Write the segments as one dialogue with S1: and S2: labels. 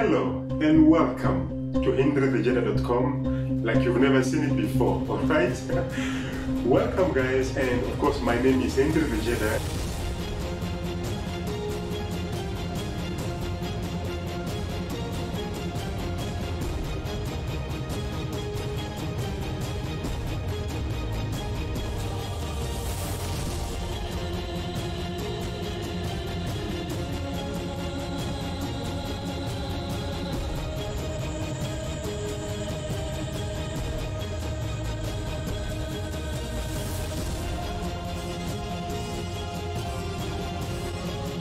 S1: Hello and welcome to HenryTheJedi.com like you've never seen it before, alright? Welcome guys, and of course my name is Henry the Jedi.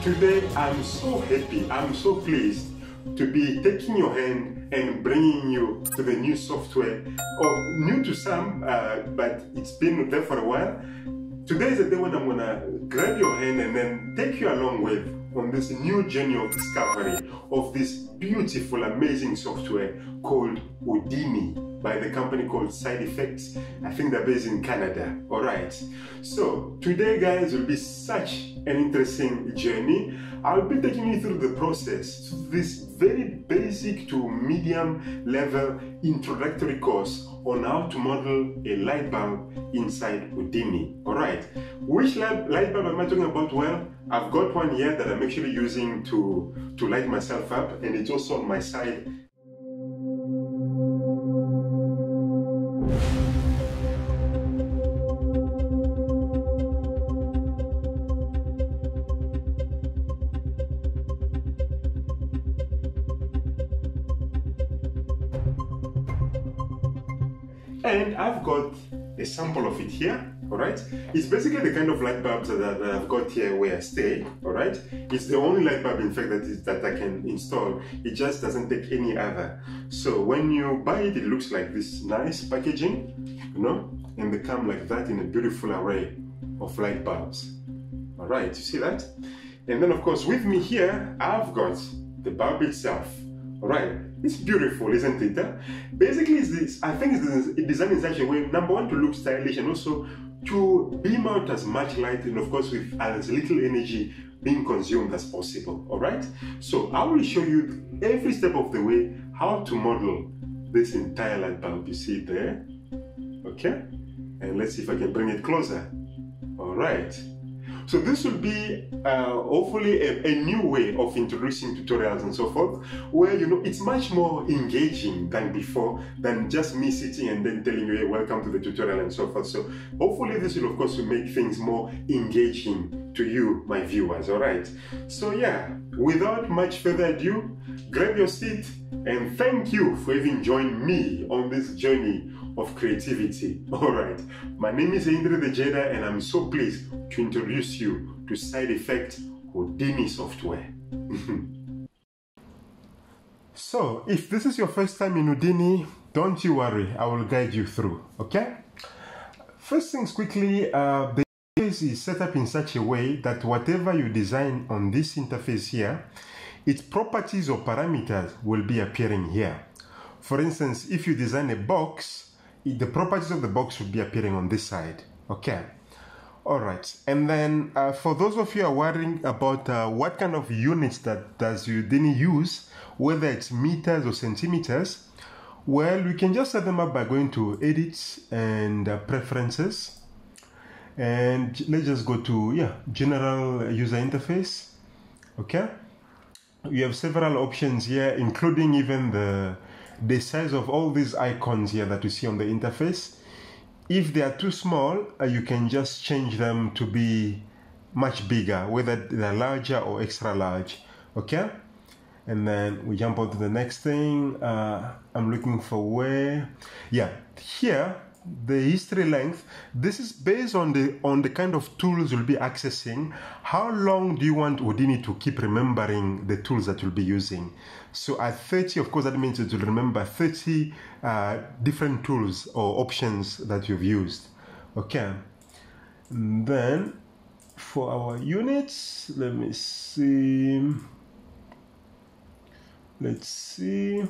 S1: Today I'm so happy, I'm so pleased to be taking your hand and bringing you to the new software, or new to some, but it's been there for a while. Today is the day when I'm gonna grab your hand and then take you along with on this new journey of discovery of this beautiful, amazing software called Houdini by the company called SideFX. I think they're based in Canada. Alright, so today guys will be such an interesting journey. I'll be taking you through the process, this very basic to medium level introductory course on how to model a light bulb inside Houdini. Alright, which light bulb am I talking about? Well, I've got one here that I'm actually using to light myself up, and it's also on my side. And I've got a sample of it here, alright? It's basically the kind of light bulbs that I've got here where I stay, alright? It's the only light bulb, in fact, that I can install. It just doesn't take any other. So when you buy it, it looks like this nice packaging, you know? And they come like that in a beautiful array of light bulbs. Alright, you see that? And then of course with me here, I've got the bulb itself, alright? It's beautiful, isn't it? Basically, I think it's designed in such a way, number one, to look stylish, and also to beam out as much light, and of course with as little energy being consumed as possible. Alright? So I will show you every step of the way how to model this entire light bulb. You see it there? Okay? And let's see if I can bring it closer. Alright. So this will be hopefully a new way of introducing tutorials and so forth, where you know it's much more engaging than before, than just me sitting and then telling you, hey, welcome to the tutorial and so forth. So hopefully this will of course make things more engaging to you, my viewers. All right. So yeah, without much further ado, grab your seat and thank you for even joining me on this journey of creativity. Alright, my name is Henry the Jedi, and I'm so pleased to introduce you to SideFX Houdini software. So, if this is your first time in Houdini, don't you worry, I will guide you through, okay? First things quickly, the interface is set up in such a way that whatever you design on this interface here, its properties or parameters will be appearing here. For instance, if you design a box, the properties of the box will be appearing on this side. Okay. All right. And then for those of you who are worrying about what kind of units does Houdini use, whether it's meters or centimeters, well, we can just set them up by going to Edit and Preferences. And let's just go to, General User Interface. Okay. You have several options here, including even the size of all these icons here that you see on the interface. If they are too small, you can just change them to be much bigger, whether they're larger or extra large. Okay, and then we jump on to the next thing. I'm looking for where, here the history length. This is based on the kind of tools you'll be accessing. How long do you want Houdini to keep remembering the tools that you'll be using? So at 30, of course, that means it will remember 30 different tools or options that you've used. Okay. And then for our units, let me see. Let's see.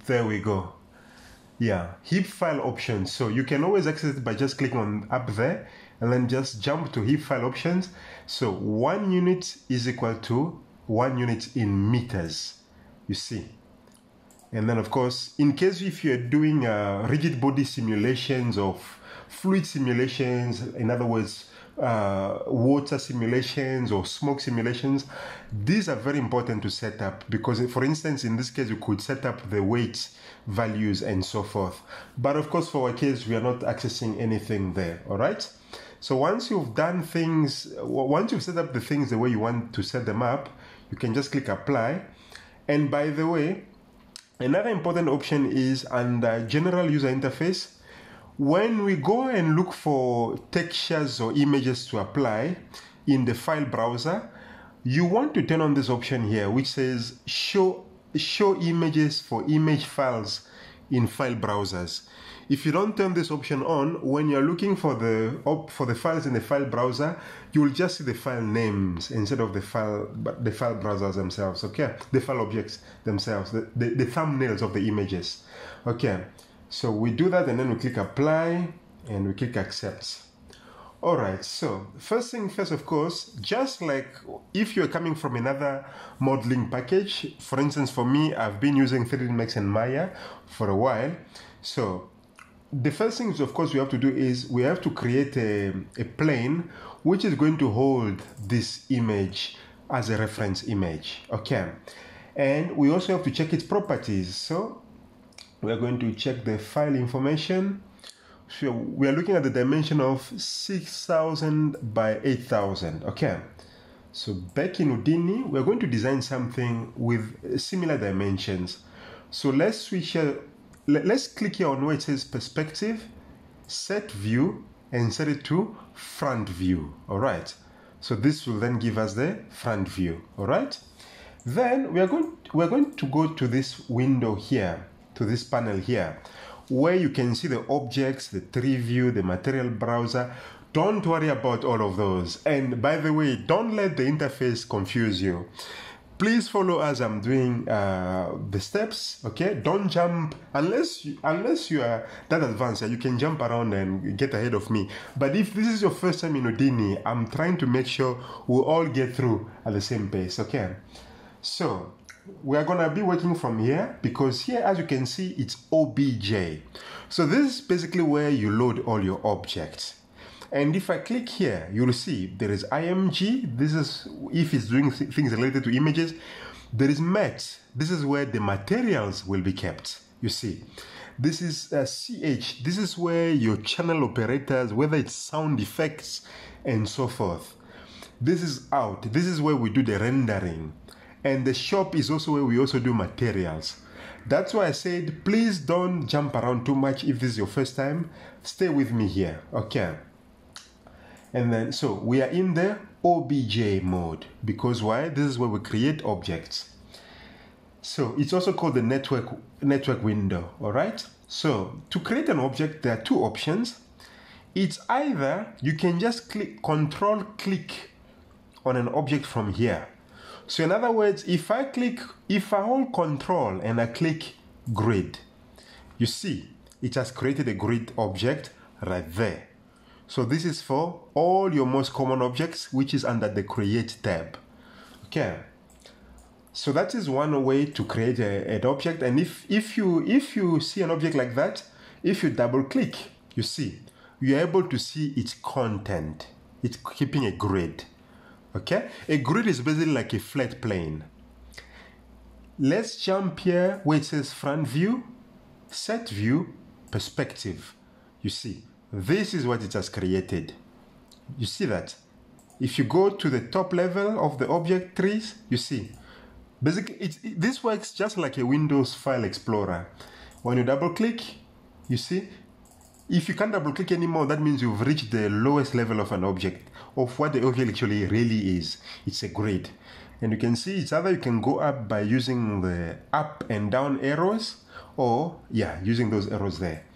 S1: There we go. Yeah, heap file options. So you can always access it by just clicking on up there and then just jump to heap file options. So 1 unit is equal to 1 unit in meters, you see. And then of course, in case if you're doing rigid body simulations of fluid simulations, in other words, water simulations or smoke simulations, these are very important to set up, because for instance, in this case, you could set up the weight values and so forth. But of course, for our case, we are not accessing anything there, all right? So once you've done things, once you've set up the things the way you want to set them up, you can just click apply. And by the way, another important option is under general user interface. When we go and look for textures or images to apply in the file browser, you want to turn on this option here, which says show images for image files in file browsers. If you don't turn this option on, when you're looking for the files in the file browser, you will just see the file names instead of the file browsers themselves, okay? The file objects themselves, the thumbnails of the images, okay? So we do that and then we click apply and we click accept. All right, so first thing first, of course, just like if you're coming from another modeling package, for instance, for me, I've been using 3D Max and Maya for a while. So the first thing, of course, we have to do is we have to create a plane which is going to hold this image as a reference image, okay? And we also have to check its properties. So we are going to check the file information. So we are looking at the dimension of 6,000 by 8,000, okay? So back in Houdini, we're going to design something with similar dimensions. So let's switch here. Let's click here on where it says perspective, set view, and set it to front view, all right? So this will then give us the front view, all right? Then we're going to go to this window here, to this panel here, where you can see the objects, the tree view, the material browser. Don't worry about all of those. And by the way, don't let the interface confuse you. Please follow as I'm doing the steps, okay? Don't jump, unless you are that advanced, you can jump around and get ahead of me. But if this is your first time in Houdini, I'm trying to make sure we all get through at the same pace, okay? So we are gonna be working from here, because here, as you can see, it's OBJ. So this is basically where you load all your objects. And if I click here, you'll see there is IMG. This is if it's doing things related to images. There is MET. This is where the materials will be kept. You see, this is CH. This is where your channel operators, whether it's sound effects and so forth. This is out. This is where we do the rendering. And the shop is also where we also do materials. That's why I said, please don't jump around too much. If this is your first time, stay with me here, okay? And then, so we are in the OBJ mode, because why? This is where we create objects. So it's also called the network window, all right? So to create an object, there are two options. It's either you can just control click on an object from here. So in other words, if I hold control and I click grid, you see, it has created a grid object right there. So this is for all your most common objects, which is under the create tab. Okay. So that is one way to create an object. And if you see an object like that, if you double click, you see, you're able to see its content. It's keeping a grid. Okay. A grid is basically like a flat plane. Let's jump here where it says front view, set view, perspective. You see. This is what it has created. You see that? If you go to the top level of the object trees, you see. Basically, this works just like a Windows file explorer. When you double click, you see. If you can't double click anymore, that means you've reached the lowest level of an object, of what the object actually really is. It's a grid. And you can see it's either you can go up by using the up and down arrows, or using those arrows there.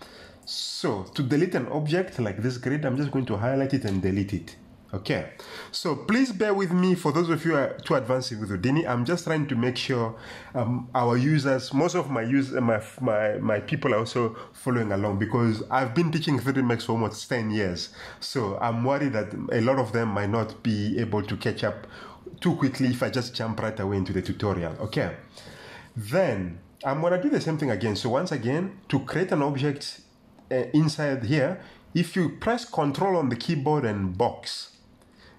S1: So to delete an object like this grid, I'm just going to highlight it and delete it. Okay. So please bear with me. For those of you who are too advanced with Houdini, I'm just trying to make sure our users, most of my users, my people are also following along, because I've been teaching 3D Max for almost 10 years. So I'm worried that a lot of them might not be able to catch up too quickly if I just jump right away into the tutorial. Okay, then I'm gonna do the same thing again. So once again, to create an object inside here, if you press Control on the keyboard and box,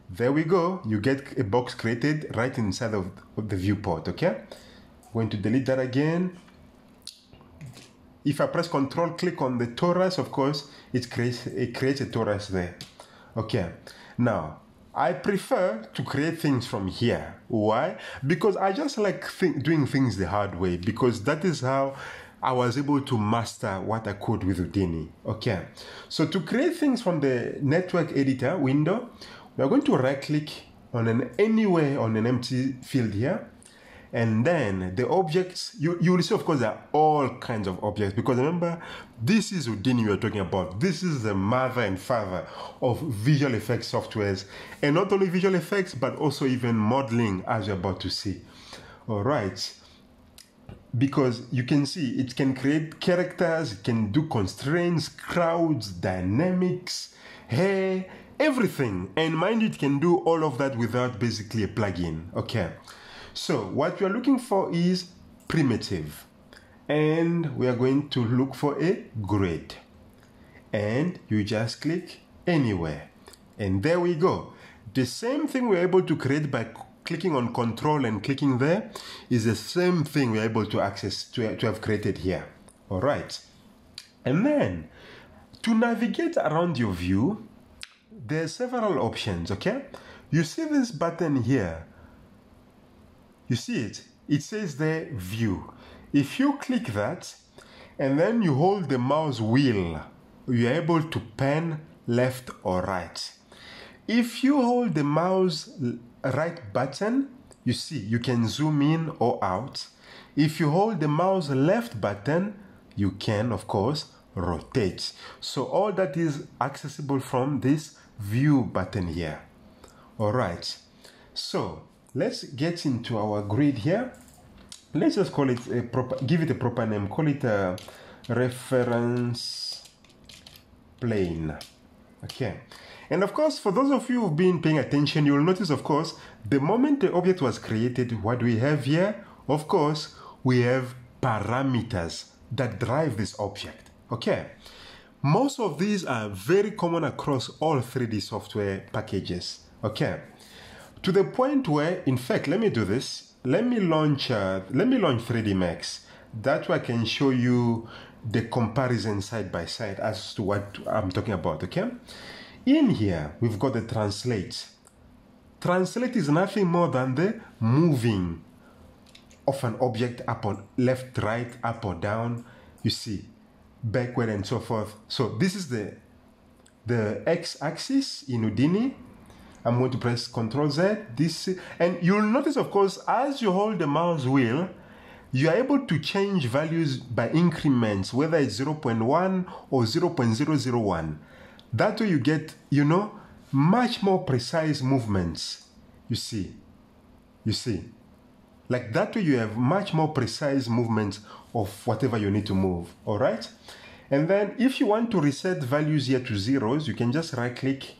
S1: there we go, you get a box created right inside of the viewport. Okay, I'm going to delete that again. If I press Control, click on the torus, of course, it creates a torus there. Okay, now I prefer to create things from here. Why? Because I just like doing things the hard way, because that is how I was able to master what I could with Houdini. Okay, so to create things from the network editor window, we are going to right click on anywhere on an empty field here. And then the objects, you will see, of course, there are all kinds of objects, because remember, this is Houdini we are talking about. This is the mother and father of visual effects softwares, and not only visual effects, but also even modeling, as you're about to see. All right, because you can see it can create characters, it can do constraints, crowds, dynamics, hair, everything. And mind you, it can do all of that without basically a plugin. Okay. So what we are looking for is primitive, and we are going to look for a grid, and you just click anywhere, and there we go. The same thing we're able to create by clicking on Control and clicking there is the same thing we're able to access to have created here. All right, and then to navigate around your view, there are several options. Okay, you see this button here. You see it? It says there, View. If you click that, and then you hold the mouse wheel, you're able to pan left or right. If you hold the mouse right button, you see, you can zoom in or out. If you hold the mouse left button, you can, of course, rotate. So all that is accessible from this View button here. All right. So let's get into our grid here. Let's just call it a proper, give it a proper name. Call it a reference plane. Okay. And of course, for those of you who've been paying attention, you'll notice, of course, the moment the object was created, what do we have here? Of course, we have parameters that drive this object. Okay. Most of these are very common across all 3D software packages. Okay. To the point where, in fact, let me do this. Let me launch 3D Max. That way I can show you the comparison side by side as to what I'm talking about, okay? In here, we've got the translate. Translate is nothing more than the moving of an object up or left, right, up or down, you see, backward and so forth. So this is the x-axis in Houdini. I'm going to press Ctrl Z. And you'll notice, of course, as you hold the mouse wheel, you are able to change values by increments, whether it's 0.1 or 0.001. That way you get, you know, much more precise movements. You see. Like that way you have much more precise movements of whatever you need to move. All right. And then if you want to reset values here to zeros, you can just right click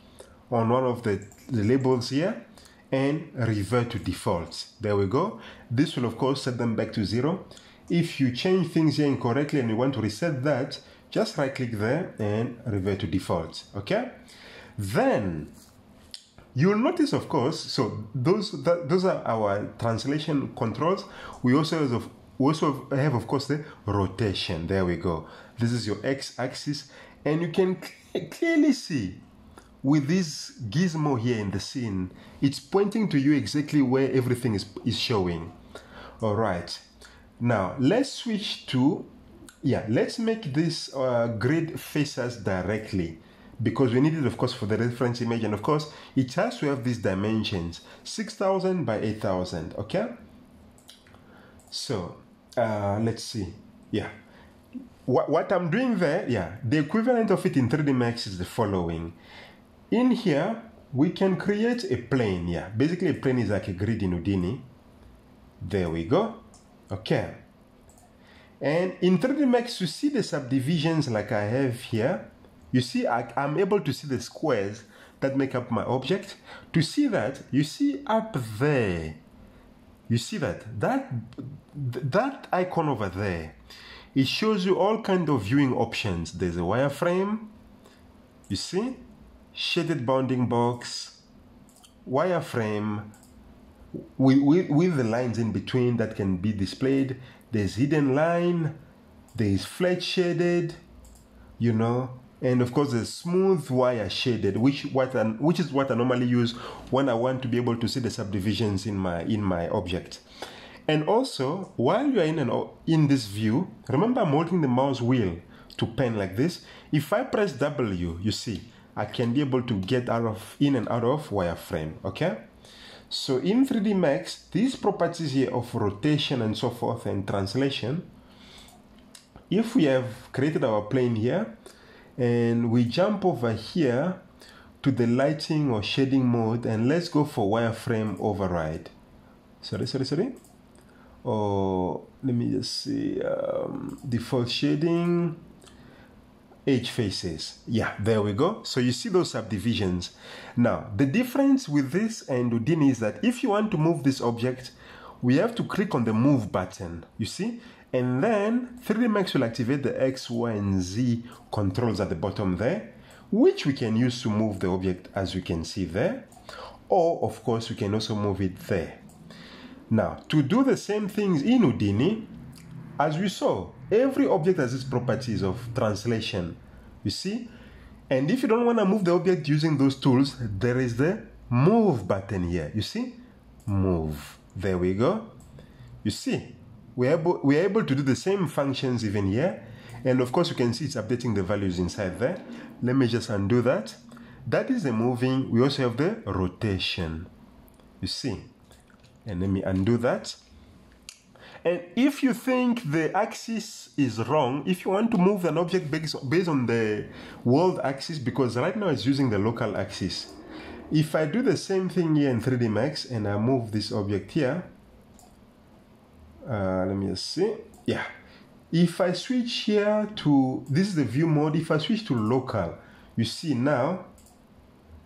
S1: on one of the labels here and revert to defaults. There we go. This will of course set them back to 0. If you change things here incorrectly and you want to reset that, just right click there and revert to defaults. Okay. Then you'll notice, of course, so those are our translation controls. We also have, of course, the rotation. There we go. This is your x-axis, and you can clearly see with this gizmo here in the scene, it's pointing to you exactly where everything is showing. All right. Now let's switch to, let's make this grid face us directly, because we need it, of course, for the reference image, and of course it has to have these dimensions, 6000 by 8000. Okay. So let's see. What I'm doing there, the equivalent of it in 3D Max is the following. In here, we can create a plane. Basically a plane is like a grid in Houdini. There we go. Okay. And in 3D Max, you see the subdivisions like I have here. You see, I'm able to see the squares, that make up my object. To see that, you see up there, you see that icon over there, it shows you all kind of viewing options. There's a wireframe, you see, shaded bounding box, wireframe with the lines in between that can be displayed. There's hidden line, there's flat shaded, you know, and of course there's smooth wire shaded, which is what I normally use when I want to be able to see the subdivisions in my object. And also, while you are in this view, remember I'm holding the mouse wheel to pen like this. If I press W, you see, I can be able to get in and out of wireframe, okay? So in 3D Max, these properties here of rotation and so forth and translation, if we have created our plane here, and we jump over here to the lighting or shading mode, and let's go for wireframe override. Sorry. Or let me just see, default shading, edge faces. Yeah, there we go. So you see those subdivisions. Now, the difference with this and Houdini is that if you want to move this object, we have to click on the move button, you see? And then 3D Max will activate the X, Y, and Z controls at the bottom there, which we can use to move the object as you can see there. Or, of course, we can also move it there. Now, to do the same things in Houdini, as we saw, every object has its properties of translation, you see? And if you don't want to move the object using those tools, there is the move button here, you see? Move. There we go. You see? We are able to do the same functions even here. And of course, you can see it's updating the values inside there. Let me just undo that. That is the moving. We also have the rotation. You see? And let me undo that. And if you think the axis is wrong, if you want to move an object based on the world axis, because right now it's using the local axis. If I do the same thing here in 3D Max and I move this object here, let me just see. Yeah. If I switch here to, this is the view mode. If I switch to local, you see now,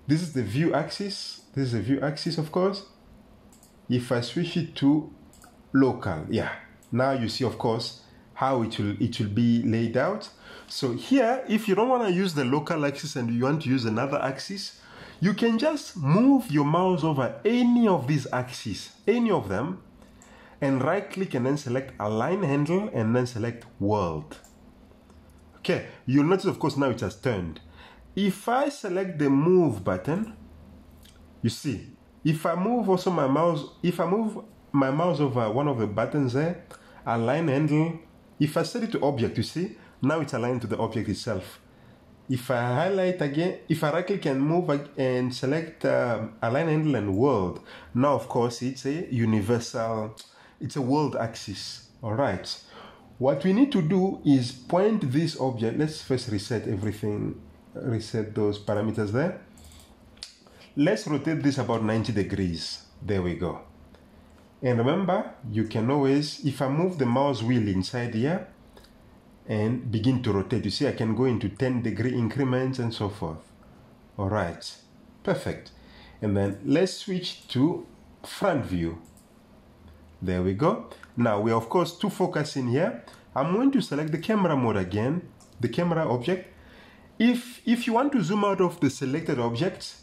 S1: this is the view axis. This is the view axis, of course. If I switch it to local, yeah, now you see, of course, how it will be laid out. So here, if you don't want to use the local axis and you want to use another axis, you can just move your mouse over any of these axes, any of them, and right click and then select align handle and then select world. Okay, you'll notice, of course, now it has turned. If I select the move button, you see, if I move also my mouse, if I move my mouse over one of the buttons there, align handle, if I set it to object, you see, now it's aligned to the object itself. If I highlight again, if I right click and move and select align handle and world, now of course it's a universal, it's a world axis. All right. What we need to do is point this object. Let's first reset everything, reset those parameters there. Let's rotate this about 90 degrees. There we go. And remember, you can always, if I move the mouse wheel inside here and begin to rotate, you see I can go into 10-degree increments and so forth. All right, perfect. And then let's switch to front view. There we go. Now we are, of course, to focus in here. I'm going to select the camera mode again, the camera object. If you want to zoom out of the selected object,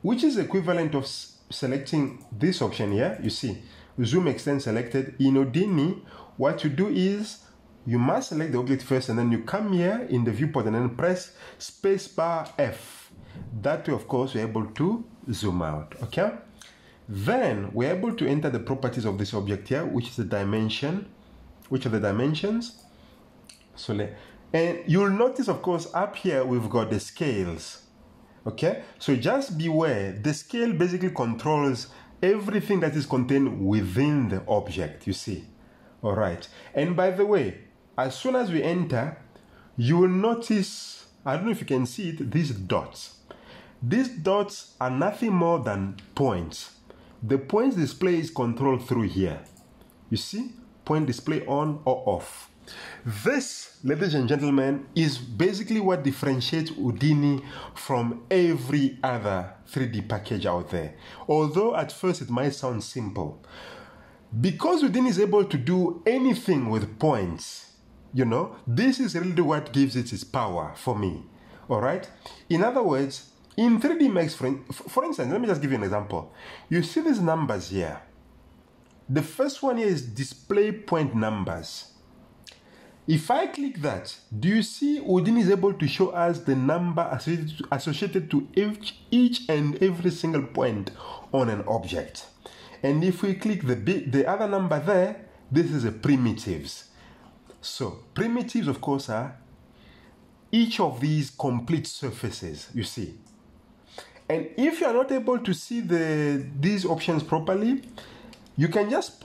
S1: which is equivalent of selecting this option here, you see, zoom extend selected. In Houdini, what you do is you must select the object first and then you come here in the viewport and then press spacebar F. That way, of course, we're able to zoom out, okay? Then we're able to enter the properties of this object here, which is the dimension, which are the dimensions. So, and you'll notice, of course, up here we've got the scales. Okay, so just beware, the scale basically controls everything that is contained within the object, you see. All right, and by the way, as soon as we enter, you will notice, I don't know if you can see it, these dots. These dots are nothing more than points. The points display is controlled through here. You see, point display on or off. This, ladies and gentlemen, is basically what differentiates Houdini from every other 3D package out there. Although at first it might sound simple. Because Houdini is able to do anything with points, you know, this is really what gives it its power for me. Alright? In other words, in 3D Max, for instance, let me just give you an example. You see these numbers here. The first one here is display point numbers. If I click that, do you see Houdini is able to show us the number associated to each and every single point on an object? And if we click the other number there, this is a primitives. So primitives, of course, are each of these complete surfaces, you see. And if you are not able to see these options properly, you can just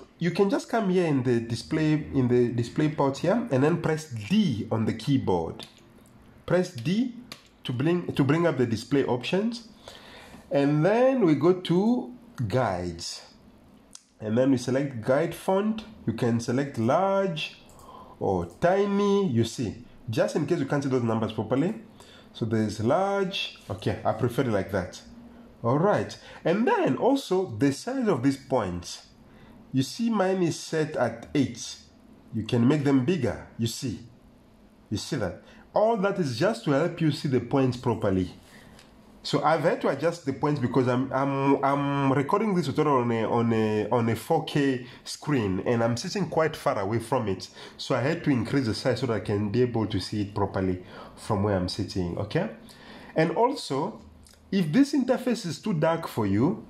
S1: come here in the display part here and then press D on the keyboard. Press D to bring up the display options, and then we go to guides, and then we select guide font. You can select large or tiny, you see, just in case you can't see those numbers properly. So there's large. Okay, I prefer it like that. All right, and then also the size of these points. You see mine is set at 8. You can make them bigger, you see that. All that is just to help you see the points properly. So I've had to adjust the points because I'm recording this tutorial on a 4K screen, and I'm sitting quite far away from it. So I had to increase the size so that I can be able to see it properly from where I'm sitting, okay? And also, if this interface is too dark for you,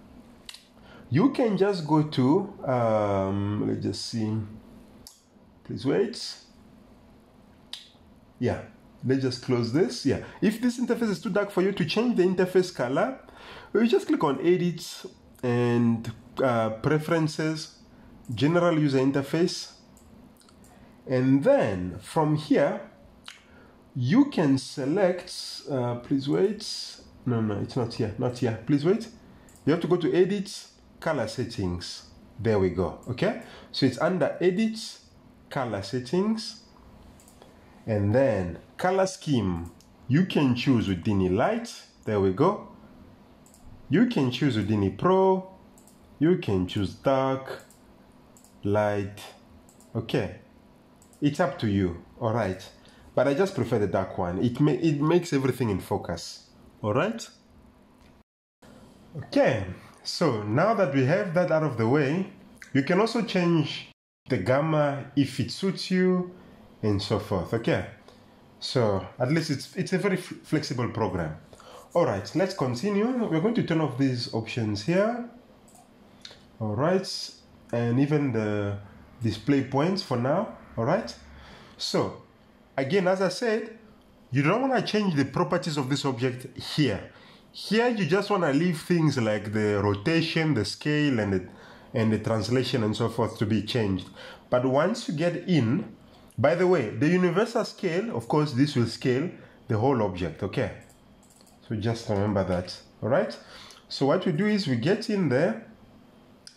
S1: you can just go to, let's just see, please wait. Yeah, let's just close this. Yeah, if this interface is too dark for you, to change the interface color, you just click on Edit and Preferences, General User Interface. And then from here, you can select, please wait. No, it's not here, not here. Please wait. You have to go to Edit, Color Settings. There we go. Okay, so it's under Edit, Color Settings, and then Color Scheme. You can choose Houdini Light. There we go. You can choose Houdini Pro. You can choose Dark, Light. Okay, it's up to you. All right, but I just prefer the dark one. It makes everything in focus. All right. Okay. So now that we have that out of the way, you can also change the gamma if it suits you and so forth. Okay, so at least it's a very flexible program. All right, let's continue. We're going to turn off these options here. All right, and even the display points for now. All right, so again, as I said, you don't want to change the properties of this object here. Here you just want to leave things like the rotation, the scale, and the translation and so forth to be changed. But once you get in, by the way, the universal scale, of course, this will scale the whole object, okay? So just remember that, all right? So what we do is we get in there,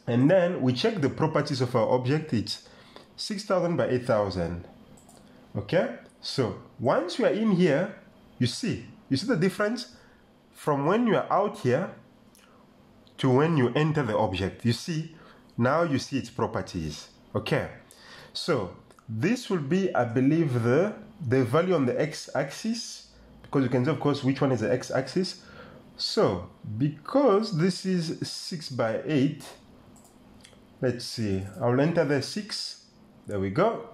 S1: and then we check the properties of our object. It's 6000 by 8000, okay? So once you are in here, you see the difference? From when you are out here to when you enter the object, you see, now you see its properties. Okay, so this will be, I believe, the value on the x-axis, because you can see, of course, which one is the x-axis. So because this is 6 by 8, let's see, I'll enter the 6. There we go,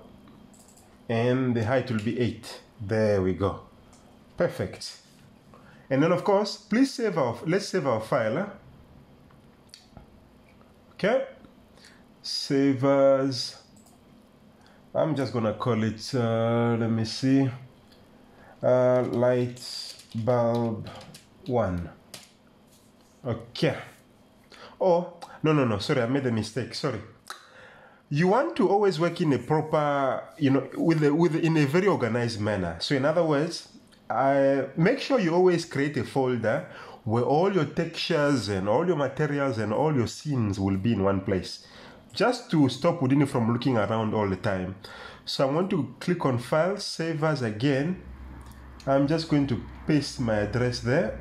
S1: and the height will be 8. There we go. Perfect. And then, of course, please let's save our file. Okay, save as, I'm just gonna call it, let me see, light bulb 1. Okay. Oh, no, sorry, I made a mistake, sorry. You want to always work in a proper, you know, in a very organized manner. So in other words, make sure you always create a folder where all your textures and all your materials and all your scenes will be in one place. just to stop Houdini from looking around all the time. So I want to click on File, Save As again. I'm just going to paste my address there.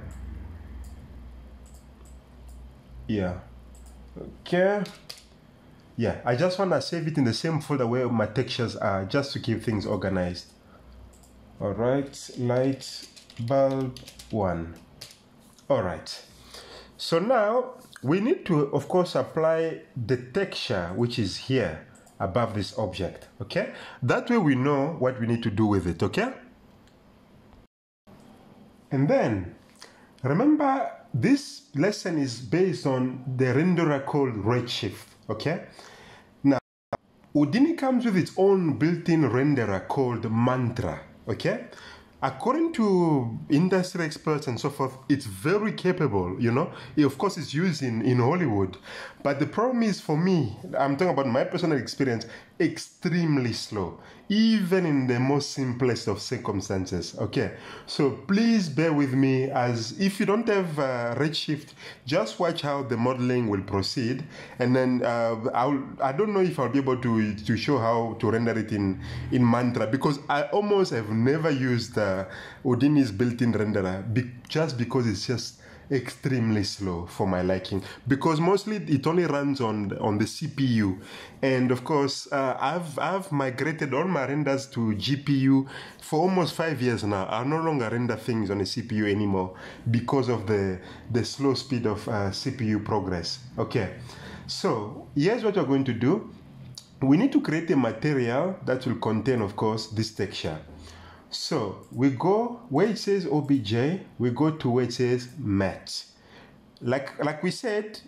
S1: Yeah. Okay. Yeah, I just want to save it in the same folder where my textures are, just to keep things organized. All right, light bulb 1. All right. So now we need to, of course, apply the texture which is here above this object. Okay. That way we know what we need to do with it. Okay. And then remember, this lesson is based on the renderer called Redshift. Okay. Now, Houdini comes with its own built-in renderer called Mantra. Okay. According to industry experts and so forth, it's very capable, you know. Of course, it's used in Hollywood. But the problem is, for me, I'm talking about my personal experience, extremely slow, even in the most simplest of circumstances. Okay, so please bear with me, as if you don't have Redshift, just watch how the modeling will proceed. And then I don't know if I'll be able to show how to render it in Mantra, because I almost have never used Houdini's built-in renderer, just because it's just extremely slow for my liking, because mostly it only runs on the CPU. And of course, I've migrated all my renders to GPU for almost 5 years now. I no longer render things on a CPU anymore because of the slow speed of CPU progress. Okay, so here's what we're going to do. We need to create a material that will contain, of course, this texture. So we go where it says OBJ, we go to where it says Matte. Like we said,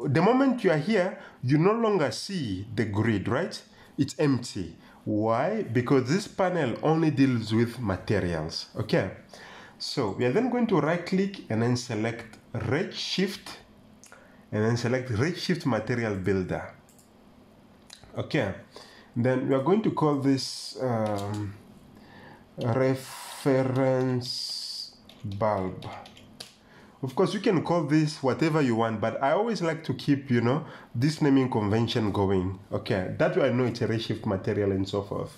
S1: the moment you are here, you no longer see the grid, right? It's empty. Why? Because this panel only deals with materials. Okay. So we are then going to right click and then select Redshift, and then select Redshift Material Builder. Okay. Then we are going to call this reference bulb. Of course, you can call this whatever you want, but I always like to keep, you know, this naming convention going. Okay, that way I know it's a Redshift material and so forth.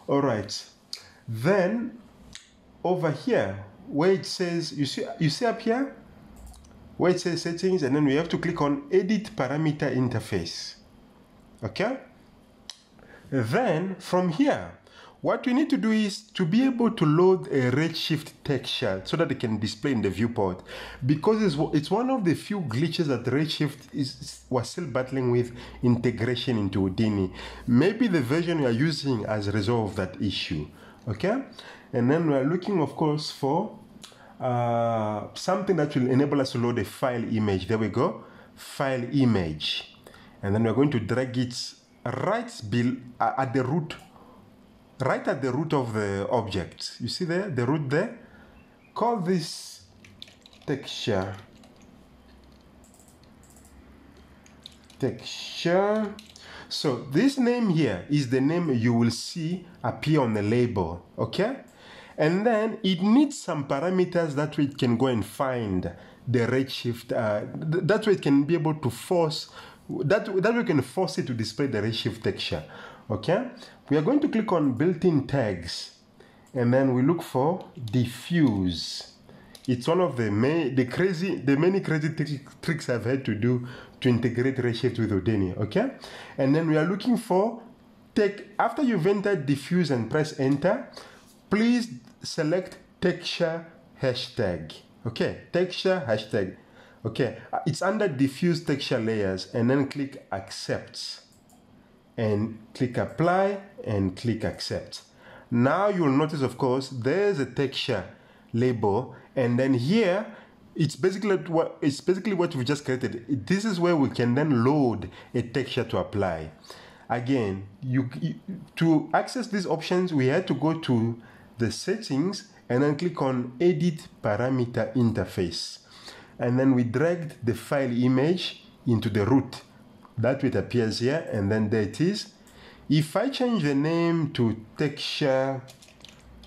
S1: All right. Then over here, where it says, you see up here, where it says settings, and then we have to click on edit parameter interface. Okay. Then from here, what we need to do is to be able to load a Redshift texture so that it can display in the viewport, because it's one of the few glitches that Redshift was still battling with integration into Houdini. Maybe the version we are using has resolved that issue. Okay, and then we are looking, of course, for something that will enable us to load a file image. There we go, file image, and then we're going to drag it right at the root. Right at the root of the object. You see there, the root there? Call this texture. Texture. So this name here is the name you will see appear on the label. Okay? And then it needs some parameters that way it can go and find the Redshift. That way it can be able to force, that we can force it to display the Redshift texture. Okay, we are going to click on built-in tags, and then we look for diffuse. It's one of the many crazy tricks I've had to do to integrate Redshift with Houdini. Okay, and then we are looking for after you've entered diffuse and press enter, please select texture hashtag. Okay, texture hashtag. Okay, it's under diffuse texture layers, and then click accept. And click apply and click accept. Now you'll notice, of course, there's a texture label, and then here it's basically what we've just created. This is where we can then load a texture to apply. Again, to access these options, we had to go to the settings and then click on edit parameter interface, and then we dragged the file image into the root. That way it appears here, and then there it is. If I change the name to texture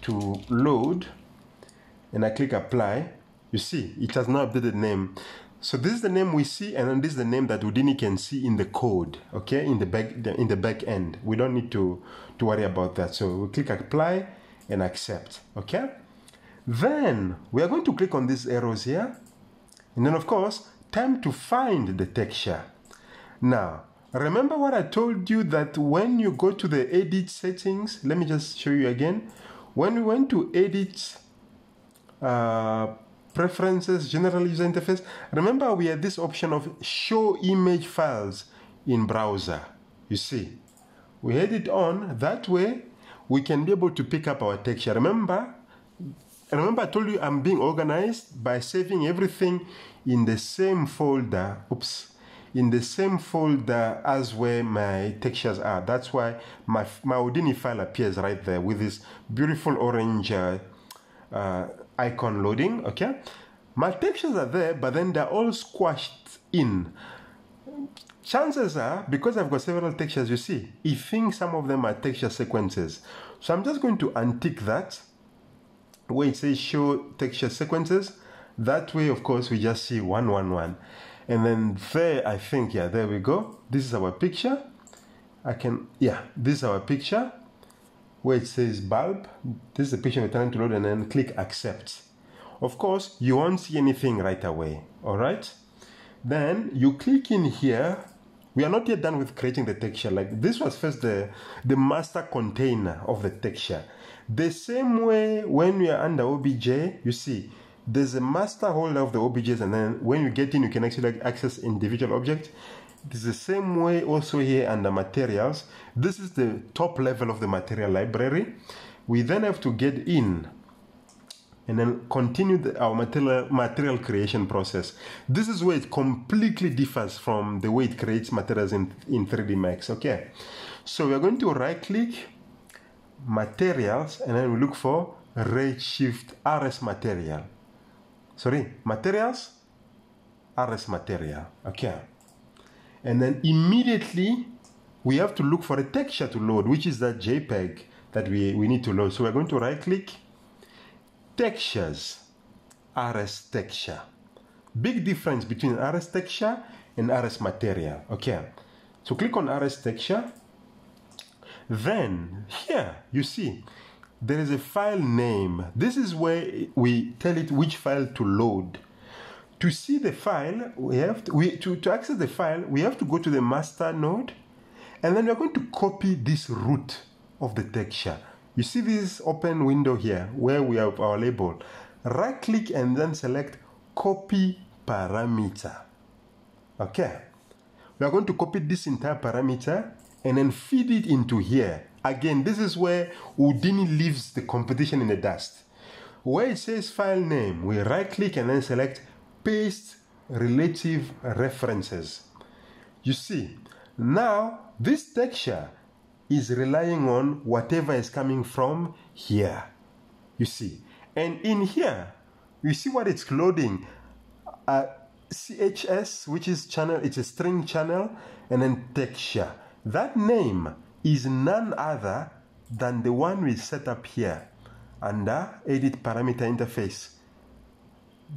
S1: to load, and I click apply, you see it has now updated name. So this is the name we see, and then this is the name that Houdini can see in the code, okay, in the back end. We don't need to worry about that. So we click apply and accept, okay? Then we are going to click on these arrows here, and then of course, time to find the texture. Now, remember what I told you, that when you go to the edit settings, let me just show you again. When we went to edit preferences, general user interface, remember we had this option of show image files in browser. You see, we had it on, that way we can be able to pick up our texture. Remember I told you I'm being organized by saving everything in the same folder, in the same folder as where my textures are. That's why my Houdini file appears right there with this beautiful orange icon loading, okay? My textures are there, but then they're all squashed in. Chances are, because I've got several textures, you see, I think some of them are texture sequences. So I'm just going to untick that, where it says show texture sequences. That way, of course, we just see 1, 1, 1. And then there, I think, yeah, there we go. This is our picture. This is our picture, where it says bulb. This is the picture we're trying to load, and then click accept. Of course, you won't see anything right away, all right? Then you click in here. We are not yet done with creating the texture. Like, this was first the master container of the texture. The same way when we are under OBJ, you see, there's a master holder of the OBJs, and then when you get in, you can actually access individual objects. It's the same way also here under materials. This is the top level of the material library. We then have to get in and then continue our material creation process. This is where it completely differs from the way it creates materials in 3D Max, okay? So we're going to right click, materials, and then we look for Redshift RS material. Sorry, materials, RS material, okay. And then immediately we have to look for a texture to load, which is that JPEG that we need to load. So we're going to right click, textures, RS texture. Big difference between RS texture and RS material, okay. So click on RS texture. Then here you see there is a file name. This is where we tell it which file to load. To see the file, to access the file, we have to go to the master node, and then we're going to copy this root of the texture. You see this open window here where we have our label. Right click and then select copy parameter. Okay. We are going to copy this entire parameter and then feed it into here. Again, this is where Houdini leaves the competition in the dust. Where it says file name, we right click and then select paste relative references. You see, now this texture is relying on whatever is coming from here. You see, and in here, you see what it's loading. CHS, which is channel, it's a string channel, and then texture. That name is none other than the one we set up here under edit parameter interface.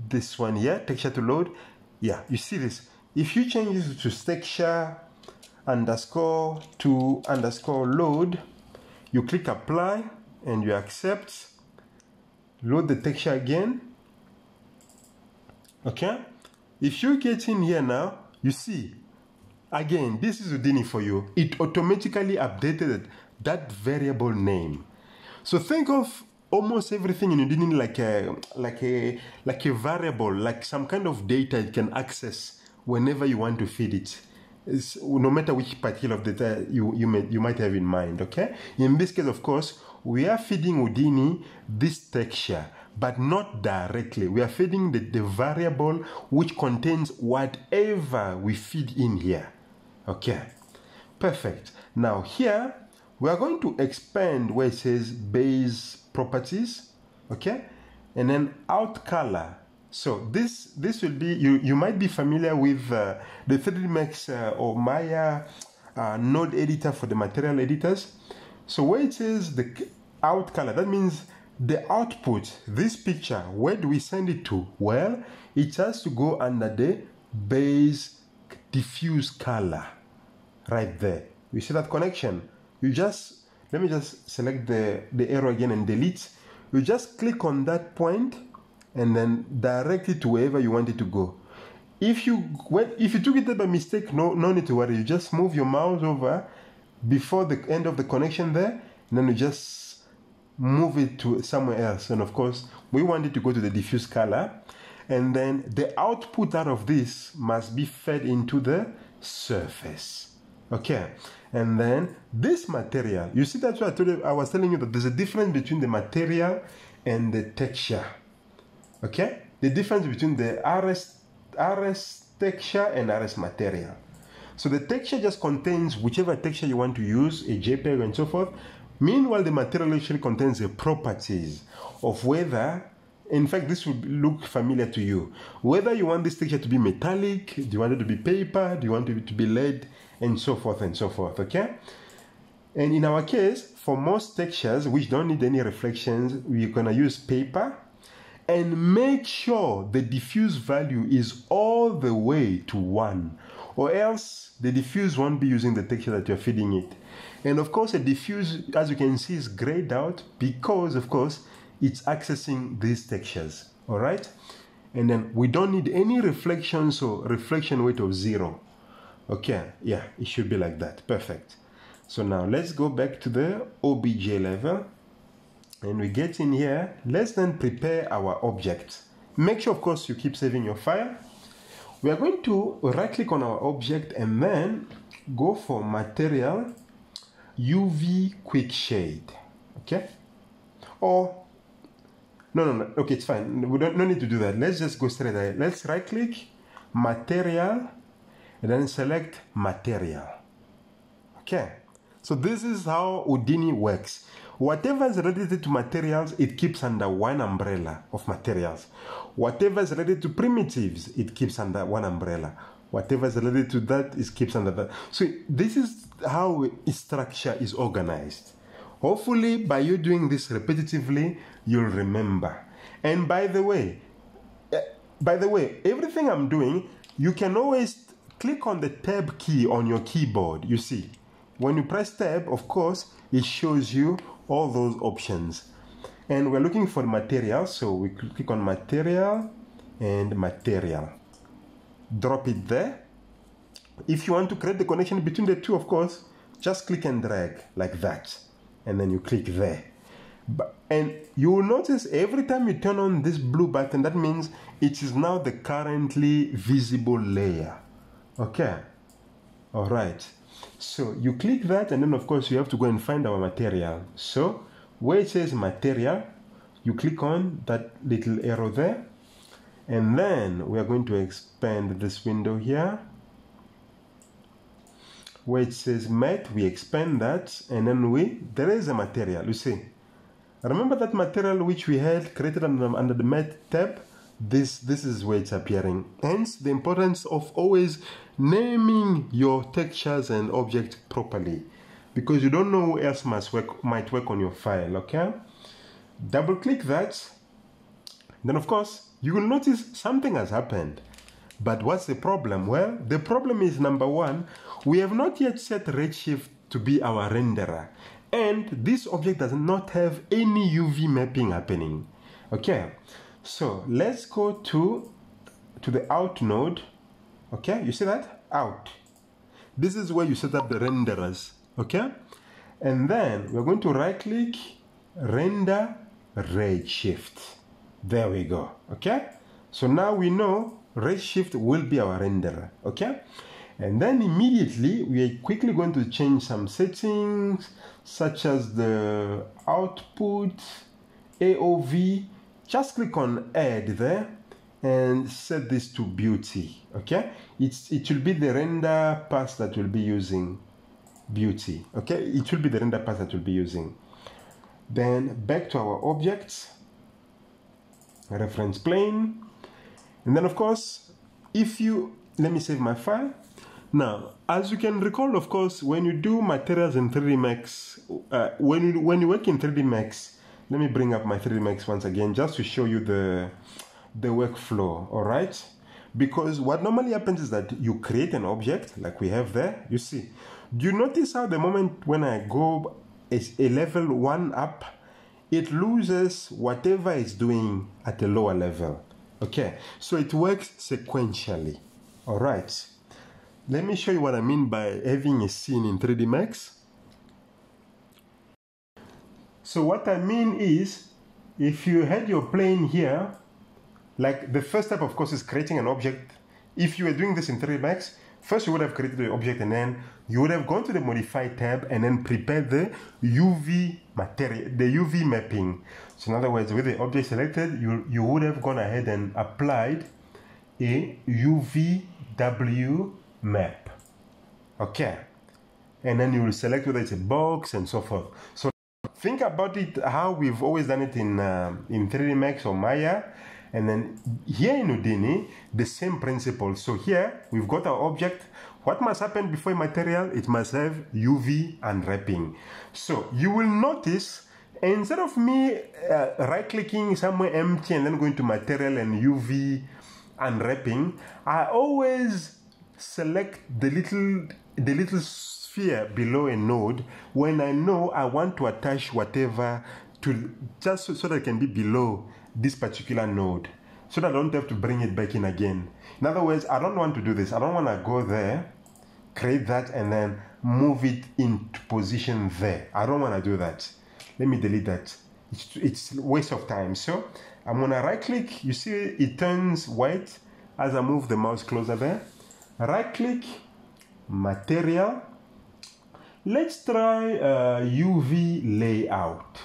S1: This one here, texture to load. Yeah, you see this. If you change this to texture underscore to underscore load, you click apply and you accept. Load the texture again. Okay. If you get in here now, you see, again, this is Houdini for you. It automatically updated that variable name. So think of almost everything in Houdini like a variable, like some kind of data you can access whenever you want to feed it. No matter which particular data you might have in mind, okay? In this case, of course, we are feeding Houdini this texture, but not directly. We are feeding the variable which contains whatever we feed in here. Okay, perfect. Now here, we are going to expand where it says base properties, okay? And then out color. So this will be, you might be familiar with the 3D Max or Maya node editor for the material editors. So where it says the out color, that means the output, this picture, where do we send it to? Well, it has to go under the base diffuse color right there. You see that connection? You just, let me just select the arrow again and delete. You just click on that point and then direct it to wherever you want it to go. If you took it by mistake, no need to worry. You just move your mouse over before the end of the connection there, and then you just move it to somewhere else. And of course, we want it to go to the diffuse color. And then the output out of this must be fed into the surface. Okay. And then this material, you see, that's why I was telling you that there's a difference between the material and the texture. Okay. The difference between the RS texture and RS material. So the texture just contains whichever texture you want to use, a JPEG and so forth. Meanwhile, the material actually contains the properties of whether, in fact, this will look familiar to you. Whether you want this texture to be metallic, do you want it to be paper, do you want it to be lead, and so forth, okay? And in our case, for most textures which don't need any reflections, we're gonna use paper, and make sure the diffuse value is all the way to 1, or else the diffuse won't be using the texture that you're feeding it. And of course, the diffuse, as you can see, is grayed out because, of course, it's accessing these textures, all right? And then we don't need any reflection, so reflection weight of 0. Okay, yeah, it should be like that. Perfect. So now let's go back to the OBJ level. And we get in here. Let's then prepare our object. Make sure, of course, you keep saving your file. We are going to right-click on our object and then go for Material, UV Quick Shade. Okay? Or, no. Okay, it's fine. We don't need to do that. Let's just go straight ahead. Let's right-click, Material, and then select Material. Okay? So this is how Houdini works. Whatever is related to materials, it keeps under one umbrella of materials. Whatever is related to primitives, it keeps under one umbrella. Whatever is related to that, it keeps under that. So this is how its structure is organized. Hopefully, by you doing this repetitively, you'll remember. And by the way, everything I'm doing, you can always click on the tab key on your keyboard. You see, when you press tab, of course, it shows you all those options. And we're looking for material, so we click on material and material. Drop it there. If you want to create the connection between the two, of course, just click and drag like that. And then you click there. And you will notice every time you turn on this blue button, that means it is now the currently visible layer. Okay. All right. So you click that, and then of course you have to go and find our material. So where it says material, you click on that little arrow there, and then we are going to expand this window here. Where it says mat, we expand that, and then there is a material. You see, remember that material which we had created under the mat tab? This is where it's appearing. Hence the importance of always naming your textures and objects properly, because you don't know who else might work on your file. Okay, double click that, then of course you will notice something has happened. But what's the problem? Well, the problem is, number one, we have not yet set Redshift to be our renderer, and this object does not have any UV mapping happening. Okay, so let's go to the out node. Okay, you see that? Out. This is where you set up the renderers. Okay, and then we're going to right click, render Redshift. There we go. Okay, so now we know Redshift will be our renderer. Okay, and then immediately we are quickly going to change some settings, such as the output, AOV. Just click on add there and set this to beauty. Okay, it will be the render path that we'll be using. Beauty. Okay, it will be the render path that we'll be using. Then back to our objects, reference plane, and then of course, let me save my file. Now, as you can recall, of course, when you do materials in 3D Max, when you work in 3D Max, let me bring up my 3D Max once again just to show you the workflow. All right, Because what normally happens is that you create an object like we have there. You see, do you notice how the moment when I go a level 1 up, it loses whatever it's doing at a lower level? Okay, so it works sequentially. All right, let me show you what I mean by having a scene in 3D Max. So what I mean is, if you had your plane here, like the first step, of course, is creating an object. If you were doing this in 3D Max, first you would have created the object and then you would have gone to the Modify tab and then prepared the UV material, the UV mapping. So in other words, with the object selected, you would have gone ahead and applied a UVW map. Okay. And then you will select whether it's a box and so forth. So think about it how we've always done it in 3D Max or Maya. And then here in Houdini, the same principle. So here, we've got our object. What must happen before a material? It must have UV unwrapping. So you will notice, instead of me right-clicking somewhere empty and then going to material and UV unwrapping, I always select the little sphere below a node when I know I want to attach whatever to, just so that it can be below this particular node, so that I don't have to bring it back in again. In other words, I don't want to do this. I don't want to go there, create that, and then move it into position there. I don't want to do that. Let me delete that. It's a waste of time. So I'm going to right click. You see it turns white as I move the mouse closer there. Right click, material. Let's try UV layout.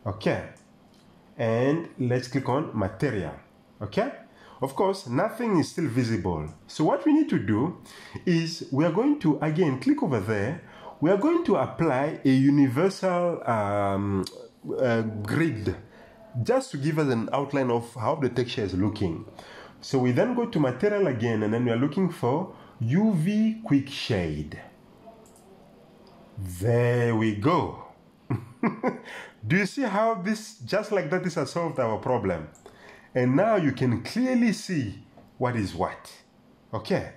S1: Okay. And let's click on material. Okay. Of course, nothing is still visible. So what we need to do is we are going to, again, click over there. We are going to apply a universal grid just to give us an outline of how the texture is looking. So we then go to material again, and then we are looking for UV quick shade. There we go. Do you see how this, just like that, this has solved our problem? And now you can clearly see what is what. Okay.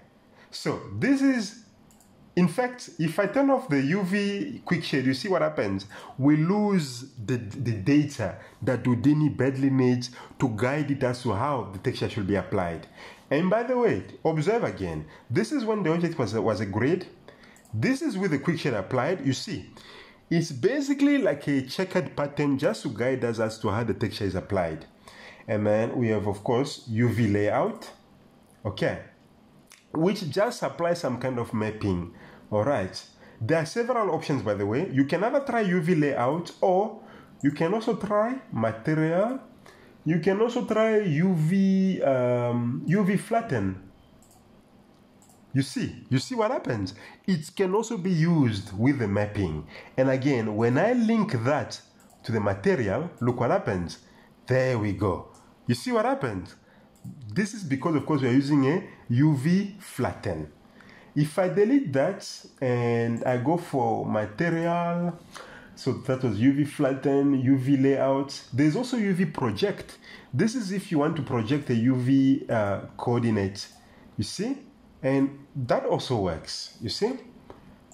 S1: So this is, in fact, if I turn off the UV quick shade, you see what happens? We lose the data that Houdini badly needs to guide it as to how the texture should be applied. And by the way, observe again. This is when the object was a grid. This is with the quick shade applied. You see, it's basically like a checkered pattern just to guide us as to how the texture is applied. And then we have, of course, UV layout. Okay. Which just applies some kind of mapping. All right. There are several options, by the way. You can either try UV layout, or you can also try material. You can also try UV flatten. You see what happens? It can also be used with the mapping. And again, when I link that to the material, look what happens. There we go. You see what happens? This is because, of course, we are using a UV flatten. If I delete that and I go for material, so that was UV flatten, UV layout. There's also UV project. This is if you want to project a UV coordinate. You see? And that also works, you see?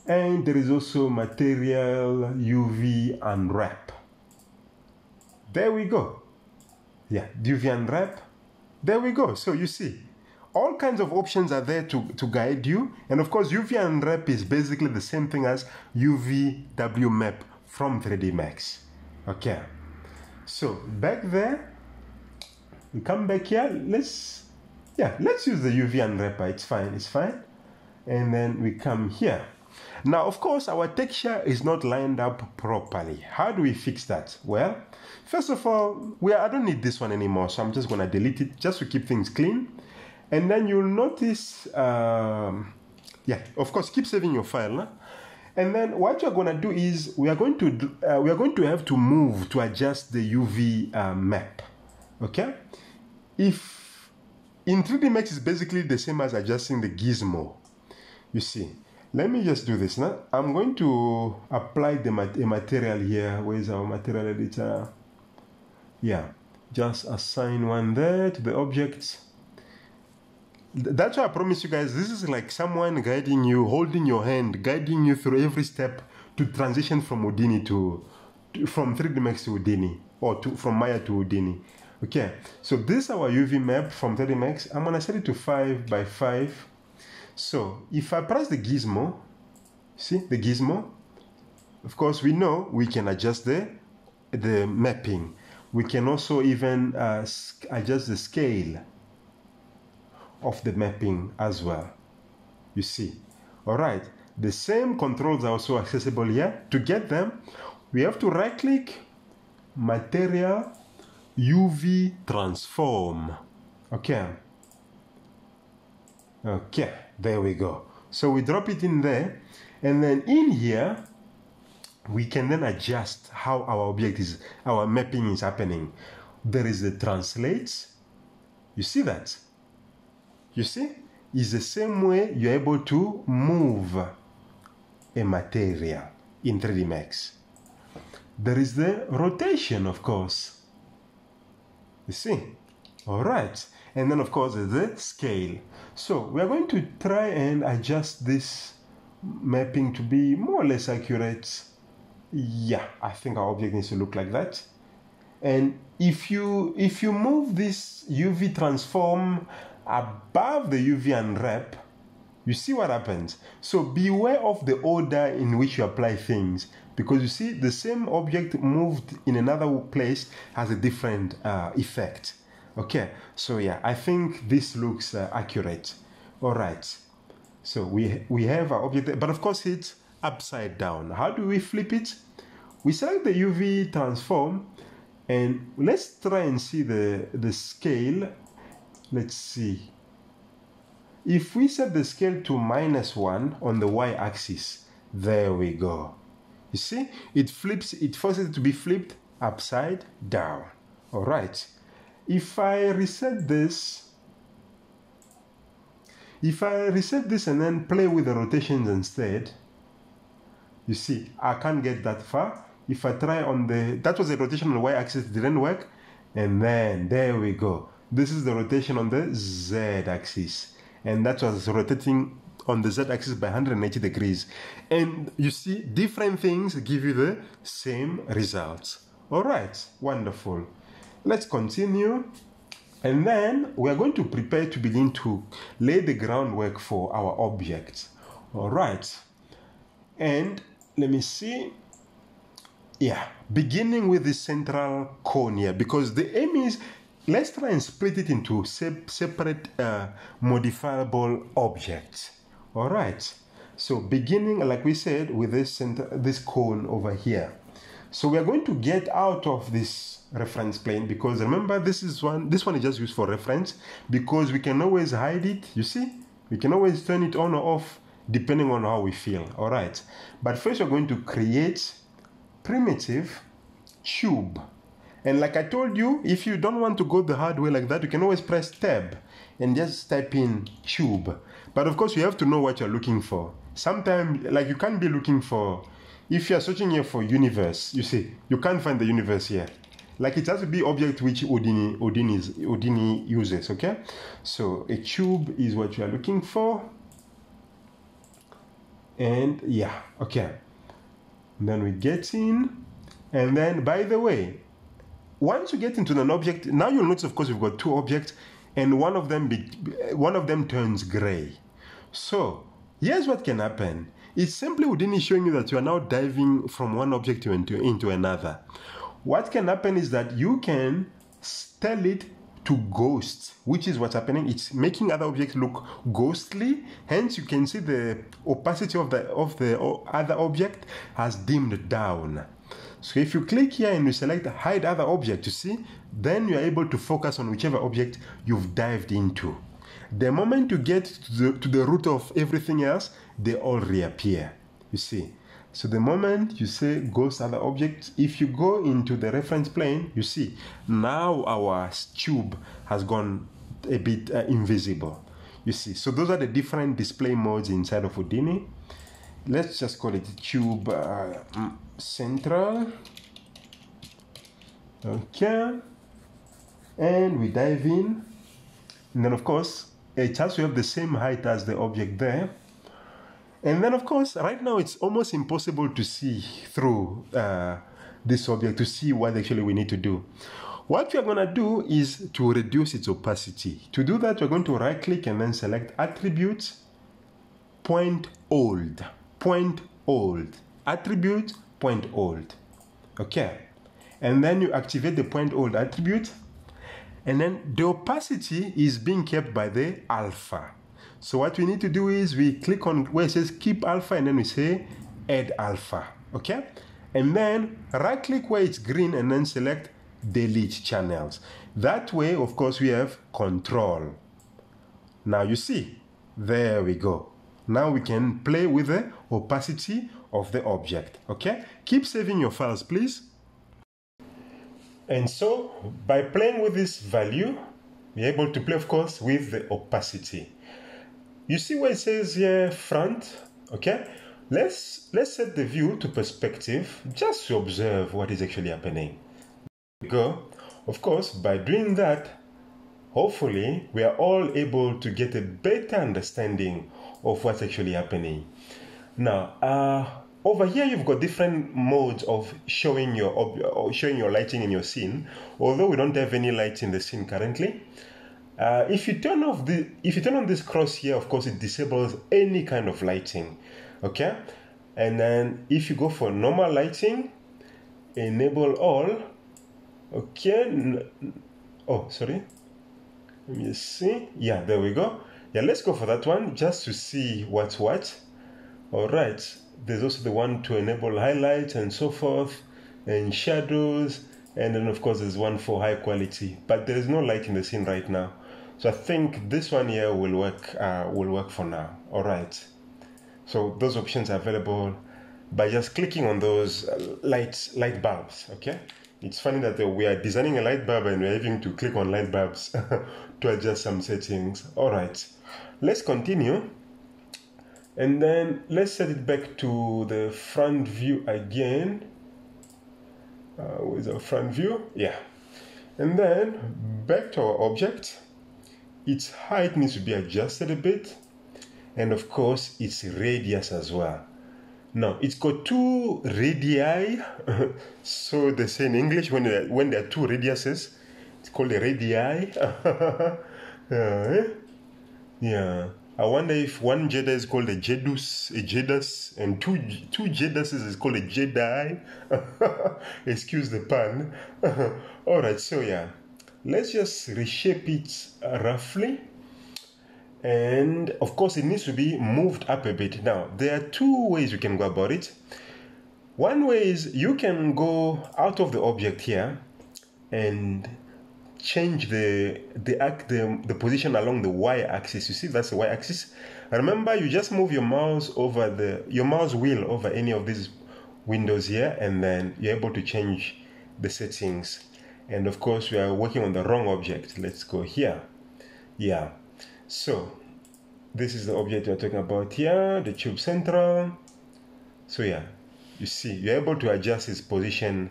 S1: And there is also material UV unwrap. There we go. Yeah, UV unwrap. There we go. So you see, all kinds of options are there to guide you. And of course, UV unwrap is basically the same thing as UVW map from 3D Max. Okay. So back there, we come back here. Let's use the UV unwrapper. It's fine. And then we come here. Now, of course, our texture is not lined up properly. How do we fix that? Well, first of all, I don't need this one anymore, so I'm just going to delete it just to keep things clean. And then you'll notice, of course, keep saving your file. Huh? And then what you're going to do is we are going to have to move to adjust the UV map. Okay? If in 3D Max is basically the same as adjusting the gizmo. You see. Let me just do this now. I'm going to apply the material here. Where is our material editor? Yeah, just assign one there to the objects. That's why I promise you guys, this is like someone guiding you, holding your hand, guiding you through every step to transition from Houdini from 3D Max to Houdini, or from Maya to Houdini. Okay, so this is our UV map from 3D Max. I'm gonna set it to 5 by 5. So if I press the gizmo, see the gizmo, of course we know we can adjust the mapping. We can also even adjust the scale of the mapping as well, you see. All right, the same controls are also accessible here. To get them, we have to right click, material, UV transform. Okay, there we go. So we drop it in there, and then in here we can then adjust how our mapping is happening. There is the translate. You see that? You see? It's the same way you're able to move a material in 3D Max. There is the rotation, of course. You see? All right. And then, of course, there's the scale. So we are going to try and adjust this mapping to be more or less accurate. Yeah, I think our object needs to look like that. And if you move this UV transform above the UV unwrap, you see what happens. So beware of the order in which you apply things, because you see the same object moved in another place has a different effect. Okay, so yeah, I think this looks accurate. All right, so we have our object, but of course it's upside down. How do we flip it? We select the UV transform, and let's try and see the scale. Let's see. If we set the scale to -1 on the y-axis, there we go. You see, it flips, it forces it to be flipped upside down. All right. If I reset this and then play with the rotations instead, you see, I can't get that far. If I try on that was the rotation on the y-axis, it didn't work. And then there we go. This is the rotation on the z-axis. And that was rotating on the z-axis by 180 degrees. And you see, different things give you the same results. All right, wonderful. Let's continue. And then we are going to prepare to begin to lay the groundwork for our object. All right. And let me see. Yeah, beginning with the central cone here, because the aim is, let's try and split it into separate modifiable objects. All right. So beginning, like we said, with this cone over here. So we are going to get out of this reference plane, because remember, this one is just used for reference, because we can always hide it. You see, we can always turn it on or off depending on how we feel. All right. But first we're going to create primitive tube. And like I told you, if you don't want to go the hard way like that, you can always press tab and just type in tube. But of course, you have to know what you're looking for. Sometimes, like, you can't be looking for, if you're searching here for universe, you see, you can't find the universe here. Like, it has to be object which Houdini uses, okay? So a tube is what you are looking for. And yeah, okay. Then we get in, and then, by the way, once you get into an object, now you'll notice, of course, we've got two objects, and one of them turns gray. So here's what can happen. It's simply Houdini showing you that you are now diving from one object into another. What can happen is that you can tell it to ghost, which is what's happening. It's making other objects look ghostly. Hence, you can see the opacity of the other object has dimmed down. So if you click here and you select hide other object, you see, then you are able to focus on whichever object you've dived into. The moment you get to the root of everything else, they all reappear. You see. So the moment you say ghost other objects, if you go into the reference plane, you see, now our tube has gone a bit invisible. You see, so those are the different display modes inside of Houdini. Let's just call it tube central. Okay. And we dive in. And then, of course, it has to have the same height as the object there. And then, of course, right now it's almost impossible to see through this object to see what actually we need to do. What we are going to do is to reduce its opacity. To do that, we're going to right click and then select Attributes, Point Old, Point Old, Attribute, Point Old. Okay. And then you activate the Point Old attribute. And then the opacity is being kept by the alpha. So what we need to do is we click on where it says keep alpha and then we say add alpha. Okay. And then right click where it's green and then select delete channels. That way, of course, we have control. Now you see, there we go. Now we can play with the opacity of the object. Okay. Keep saving your files, please. And so by playing with this value, we're able to play, of course, with the opacity. You see where it says here front, okay? Let's set the view to perspective just to observe what is actually happening. Go. Of course, by doing that, hopefully we are all able to get a better understanding of what's actually happening. Now, over here you've got different modes of showing your lighting in your scene. Although we don't have any lights in the scene currently. If you turn on this cross here, of course, it disables any kind of lighting. Okay, and then if you go for normal lighting, enable all. Okay, oh sorry, let me see. Yeah, there we go. Yeah, let's go for that one just to see what's what. All right, there's also the one to enable highlights and so forth, and shadows, and then of course there's one for high quality. But there is no light in the scene right now. So I think this one here will work for now. All right. So those options are available by just clicking on those light bulbs. Okay. It's funny that we are designing a light bulb and we're having to click on light bulbs to adjust some settings. All right. Let's continue. And then let's set it back to the front view again. With our front view. Yeah. And then back to our object. Its height needs to be adjusted a bit, and of course its radius as well. Now it's got two radii, so they say in English when there are two radiuses, it's called a radii. Yeah. I wonder if one Jedi is called a Jedus, and two Jeduses is called a Jedi. Excuse the pun. All right, so yeah. Let's just reshape it roughly. And of course, it needs to be moved up a bit. Now, there are two ways you can go about it. One way is you can go out of the object here and change the position along the y-axis. You see, that's the y-axis. Remember, you just move your mouse over your mouse wheel over any of these windows here, and then you're able to change the settings. And of course, we are working on the wrong object. Let's go here. Yeah. So this is the object we're talking about here, the tube central. So yeah, you see, you're able to adjust its position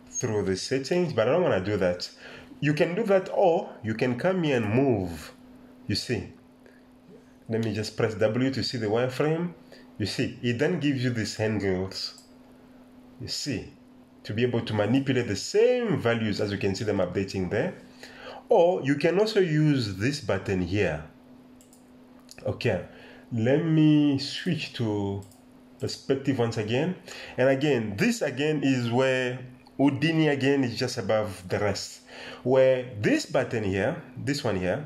S1: through the settings, but I don't want to do that. You can do that, or you can come here and move. You see, let me just press W to see the wireframe. You see, it then gives you these handles. You see, to be able to manipulate the same values as you can see them updating there. Or you can also use this button here. Okay, let me switch to perspective once again. And again, this again is where Houdini again is just above the rest. Where this button here, this one here,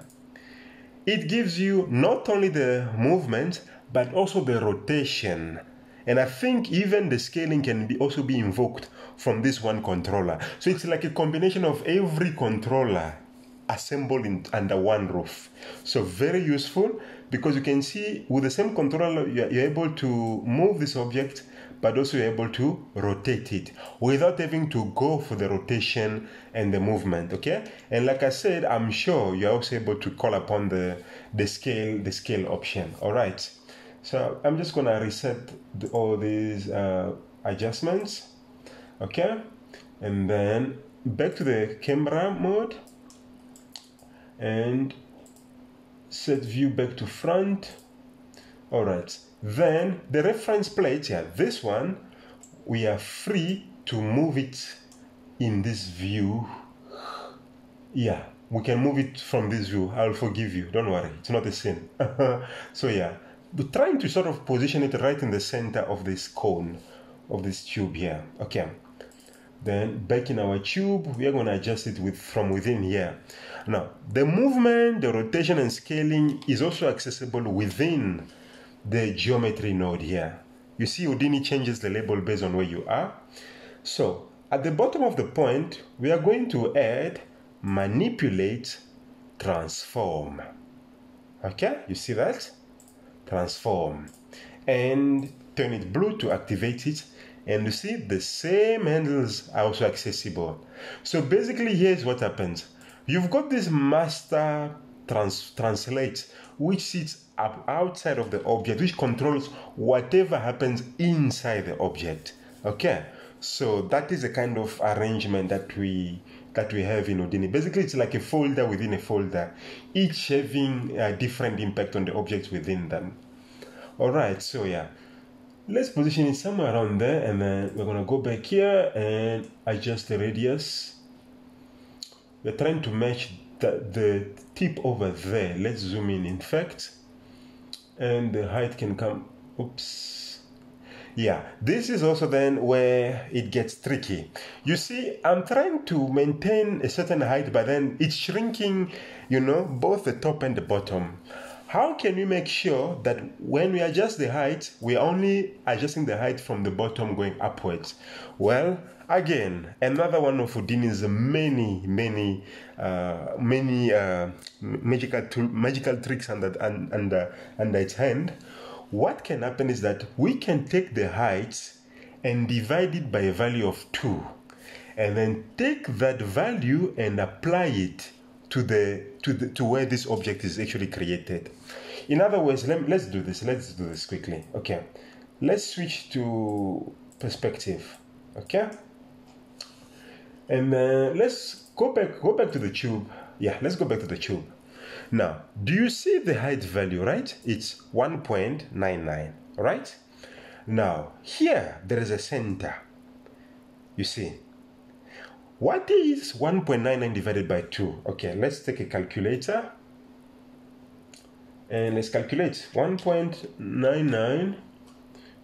S1: it gives you not only the movement, but also the rotation. And I think even the scaling can also be invoked from this one controller. So it's like a combination of every controller assembled under one roof. So very useful, because you can see with the same controller, you're able to move this object, but also you're able to rotate it without having to go for the rotation and the movement. Okay. And like I said, I'm sure you're also able to call upon the scale option. All right. So I'm just going to reset all these adjustments. Okay. And then back to the camera mode and set view back to front. All right, then the reference plate, yeah, this one, we are free to move it in this view. Yeah, we can move it from this view. I'll forgive you, don't worry, it's not a sin. So yeah, we're trying to sort of position it right in the center of this cone, of this tube here. Okay, then back in our tube, we are going to adjust it from within here. Now, the movement, the rotation and scaling is also accessible within the geometry node here. You see Houdini changes the label based on where you are. So at the bottom of the point, we are going to add manipulate transform. Okay, you see that? Transform. And turn it blue to activate it. And you see the same handles are also accessible. So basically, here's what happens. You've got this master translate, which sits up outside of the object, which controls whatever happens inside the object. Okay, so that is the kind of arrangement that we have in Houdini. Basically, it's like a folder within a folder, each having a different impact on the objects within them. All right, so yeah, let's position it somewhere around there, and then we're gonna go back here and adjust the radius. We're trying to match the tip over there. Let's zoom in fact, and the height can come. Oops. Yeah, this is also then where it gets tricky. You see, I'm trying to maintain a certain height, but then it's shrinking, you know, both the top and the bottom. How can we make sure that when we adjust the height, we're only adjusting the height from the bottom going upwards? Well, again, another one of Houdini's many magical tricks under its hand. What can happen is that we can take the height and divide it by a value of 2, and then take that value and apply it to where this object is actually created. In other words, let's do this quickly. Okay, let's switch to perspective. Okay, and let's go back to the tube. Yeah, let's go back to the tube. Now, do you see the height value, right? It's 1.99, right? Now, here there is a center. You see, what is 1.99 divided by 2? Okay, let's take a calculator and let's calculate 1.99.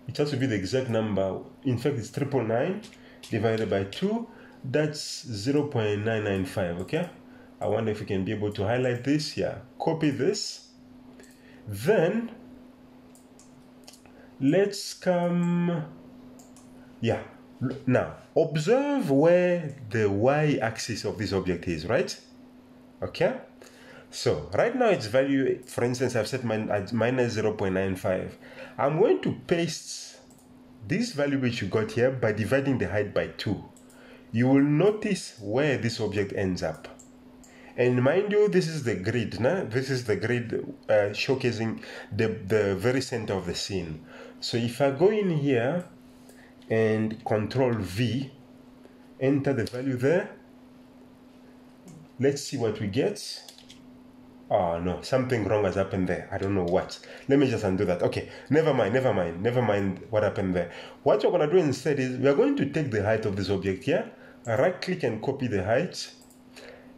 S1: It has to be the exact number. In fact, it's 999 divided by 2. That's 0.995. Okay, I wonder if we can be able to highlight this. Yeah, copy this. Then let's come. Yeah. Now, observe where the y-axis of this object is, right? Okay? So, right now its value, for instance, I've set mine at minus 0.95. I'm going to paste this value which you got here by dividing the height by 2. You will notice where this object ends up. And mind you, this is the grid, nah? This is the grid showcasing the very center of the scene. So if I go in here and Control V, enter the value there, let's see what we get. Oh no, something wrong has happened there. I don't know what. Let me just undo that. Okay, never mind what happened there. What you're going to do instead is we are going to take the height of this object here, right click and copy the height,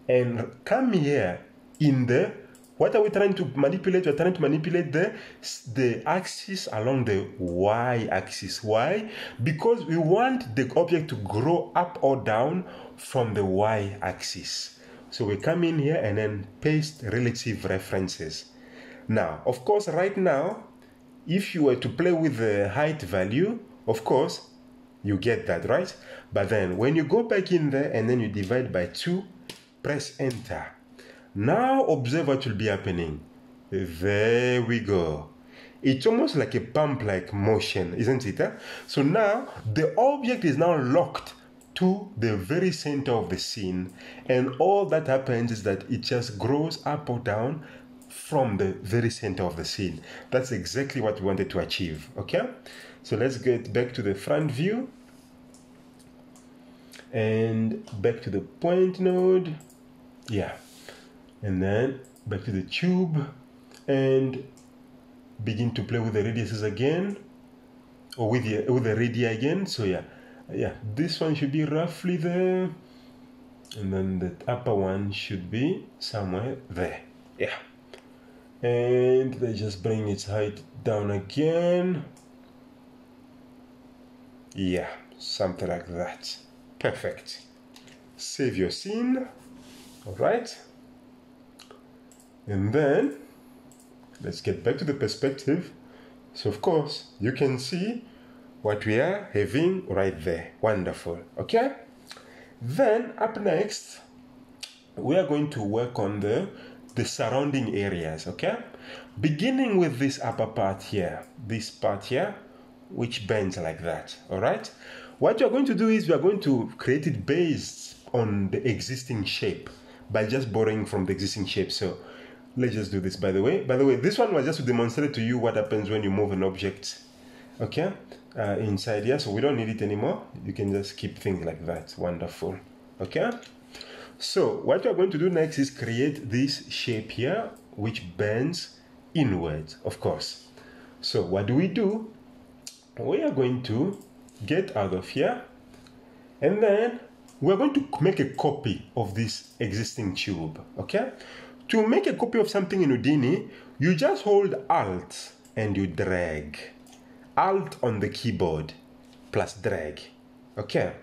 S1: and come here in the, what are we trying to manipulate? We're trying to manipulate the axis along the y-axis. Why? Because we want the object to grow up or down from the y-axis. So we come in here and then paste relative references. Now, of course, right now, if you were to play with the height value, of course, you get that, right? But then when you go back in there and then you divide by 2, press enter. Now observe what will be happening. There we go. It's almost like a pump-like motion, isn't it? So now the object is now locked to the very center of the scene, and all that happens is that it just grows up or down from the very center of the scene. That's exactly what we wanted to achieve. Okay, so let's get back to the front view and back to the point node. Yeah. And then back to the tube. and begin to play with the radiuses again, or with the radii again. So yeah, this one should be roughly there, and then the upper one should be somewhere there. Yeah, and they just bring its height down again. Yeah, something like that. Perfect. Save your scene. All right, and then let's get back to the perspective. So of course you can see what we are having right there. Wonderful. Okay, then up next we are going to work on the surrounding areas. Okay, beginning with this upper part here, this part here, which bends like that. All right, what you're going to do is we are going to create it based on the existing shape by just borrowing from the existing shape. So let's just do this. By the way, this one was just to demonstrate to you what happens when you move an object, okay, inside here. So we don't need it anymore. You can just keep things like that. Wonderful. Okay, so what you're going to do next is create this shape here, which bends inwards, of course. So what do? We are going to get out of here, and then we're going to make a copy of this existing tube. Okay, to make a copy of something in Houdini, you just hold Alt and you drag. Alt on the keyboard plus drag. Okay,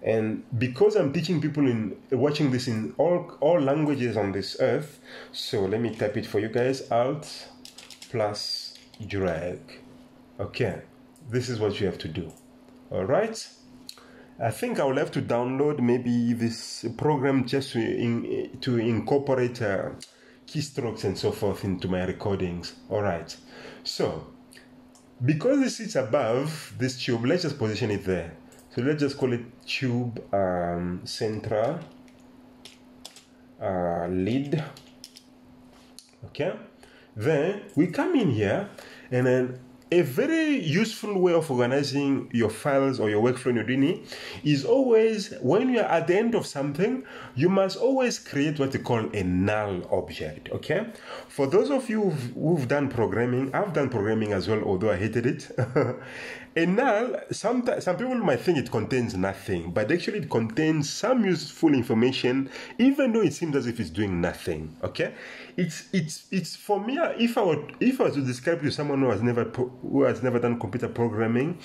S1: and because I'm teaching people in watching this in all languages on this earth, so let me type it for you guys. Alt plus drag. Okay, this is what you have to do. All right, I think I will have to download maybe this program just to incorporate keystrokes and so forth into my recordings. All right, so because this sits above this tube, let's just position it there. So let's just call it tube central lead. Okay, then we come in here, and then a very useful way of organizing your files or your workflow in Houdini is always, when you are at the end of something, you must always create what you call a null object. Okay, for those of you who've done programming, I've done programming as well, although I hated it. A null, some people might think it contains nothing, but actually it contains some useful information, even though it seems as if it's doing nothing. Okay, it's for me. If I was to describe it to someone who has never done computer programming,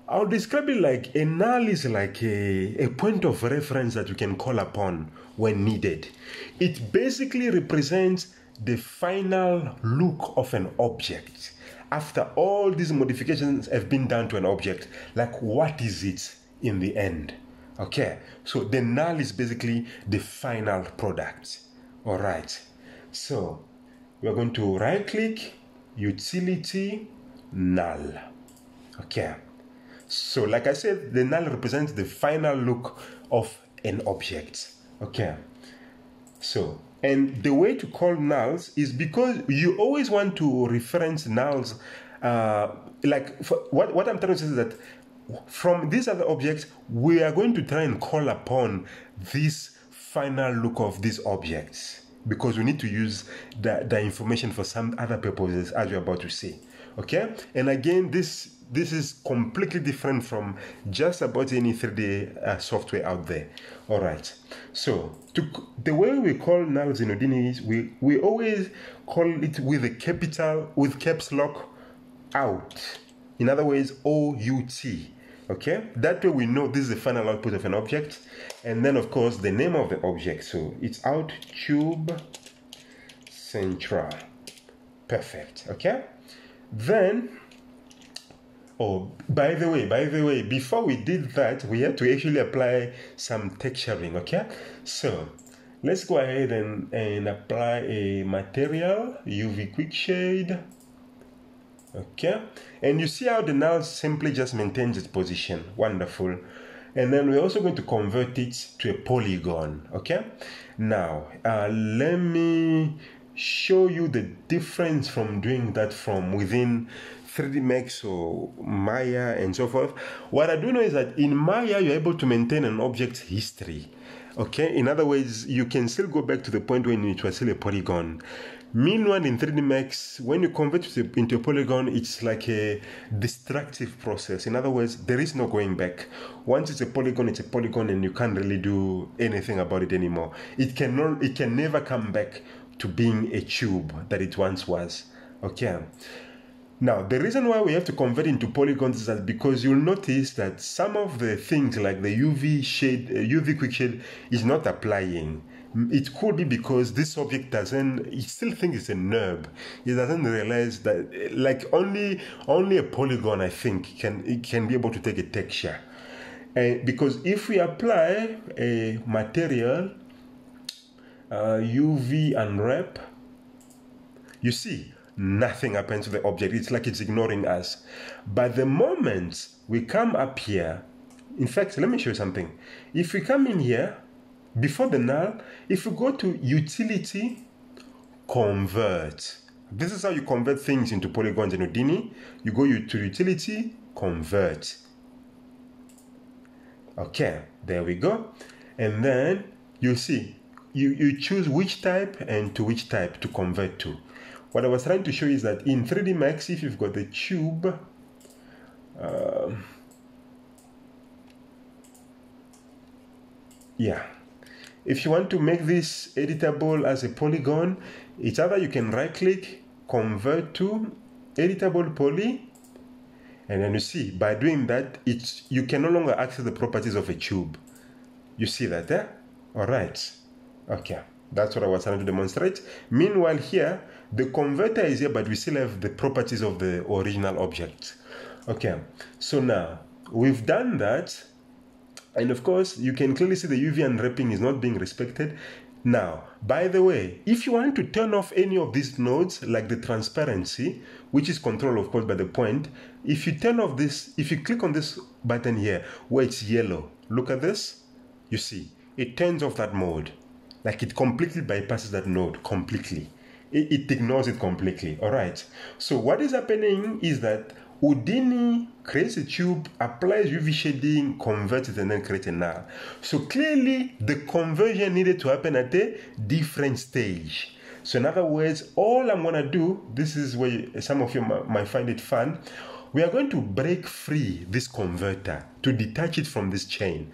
S1: I'll describe it like a null is like a point of reference that you can call upon when needed. It basically represents the final look of an object. After all these modifications have been done to an object, like what is it in the end? Okay, so the null is basically the final product. All right, so we're going to right click, utility, null. Okay, so like I said, the null represents the final look of an object. Okay, so, and the way to call nulls is because you always want to reference nulls. What I'm trying to say is that from these other objects, we are going to try and call upon this final look of these objects, because we need to use the information for some other purposes, as you're about to see. Okay, and again, this is completely different from just about any 3D software out there. All right, so the way we call nulls in Houdini is we always call it with a capital, with caps lock, out. In other words, OUT. Okay, that way we know this is the final output of an object, and then of course the name of the object. So it's out tube central. Perfect. Okay, then, oh, by the way, before we did that, we had to actually apply some texturing. Okay, so let's go ahead and apply a material, UV quick shade. Okay, and you see how the null simply just maintains its position. Wonderful. And then we're also going to convert it to a polygon. Okay, now let me show you the difference from doing that from within 3D Max or Maya and so forth. What I do know is that in Maya you're able to maintain an object's history. Okay, in other words, you can still go back to the point when it was still a polygon. Meanwhile, in 3D Max, when you convert it into a polygon, it's like a destructive process. In other words, there is no going back. Once it's a polygon, and you can't really do anything about it anymore. It can never come back to being a tube that it once was. Okay. Now, the reason why we have to convert into polygons is that because you'll notice that some of the things like the UV quick shade is not applying. It could be because this object it still thinks it's a nub. It doesn't realize that, like, only a polygon, I think, can be able to take a texture. Because if we apply a material, UV unwrap, you see, nothing happens to the object. It's like it's ignoring us. But the moment we come up here, in fact, let me show you something. If we come in here, before the null, if you go to Utility, Convert. This is how you convert things into polygons in Houdini. You go to Utility, Convert. Okay, there we go. And then you see, you choose which type and to which type to convert to. What I was trying to show is that in 3D Max, if you've got the tube, yeah. If you want to make this editable as a polygon, it's either you can right click, convert to editable poly, and then you see, by doing that, you can no longer access the properties of a tube. You see that there? All right. Okay. That's what I was trying to demonstrate. Meanwhile here, the converter is here, but we still have the properties of the original object. Okay. So now, we've done that. And of course, you can clearly see the UV unwrapping is not being respected. Now, by the way, if you want to turn off any of these nodes, like the transparency, which is controlled, of course, by the point, if you turn off this, if you click on this button here, where it's yellow, look at this, you see, it turns off that mode. Like it completely bypasses that node, completely. It ignores it completely, all right? So what is happening is that Houdini creates a tube, applies UV shading, converts it, and then creates a null. So clearly, the conversion needed to happen at a different stage. So in other words, all I'm going to do, this is where some of you might find it fun, we are going to break free this converter to detach it from this chain.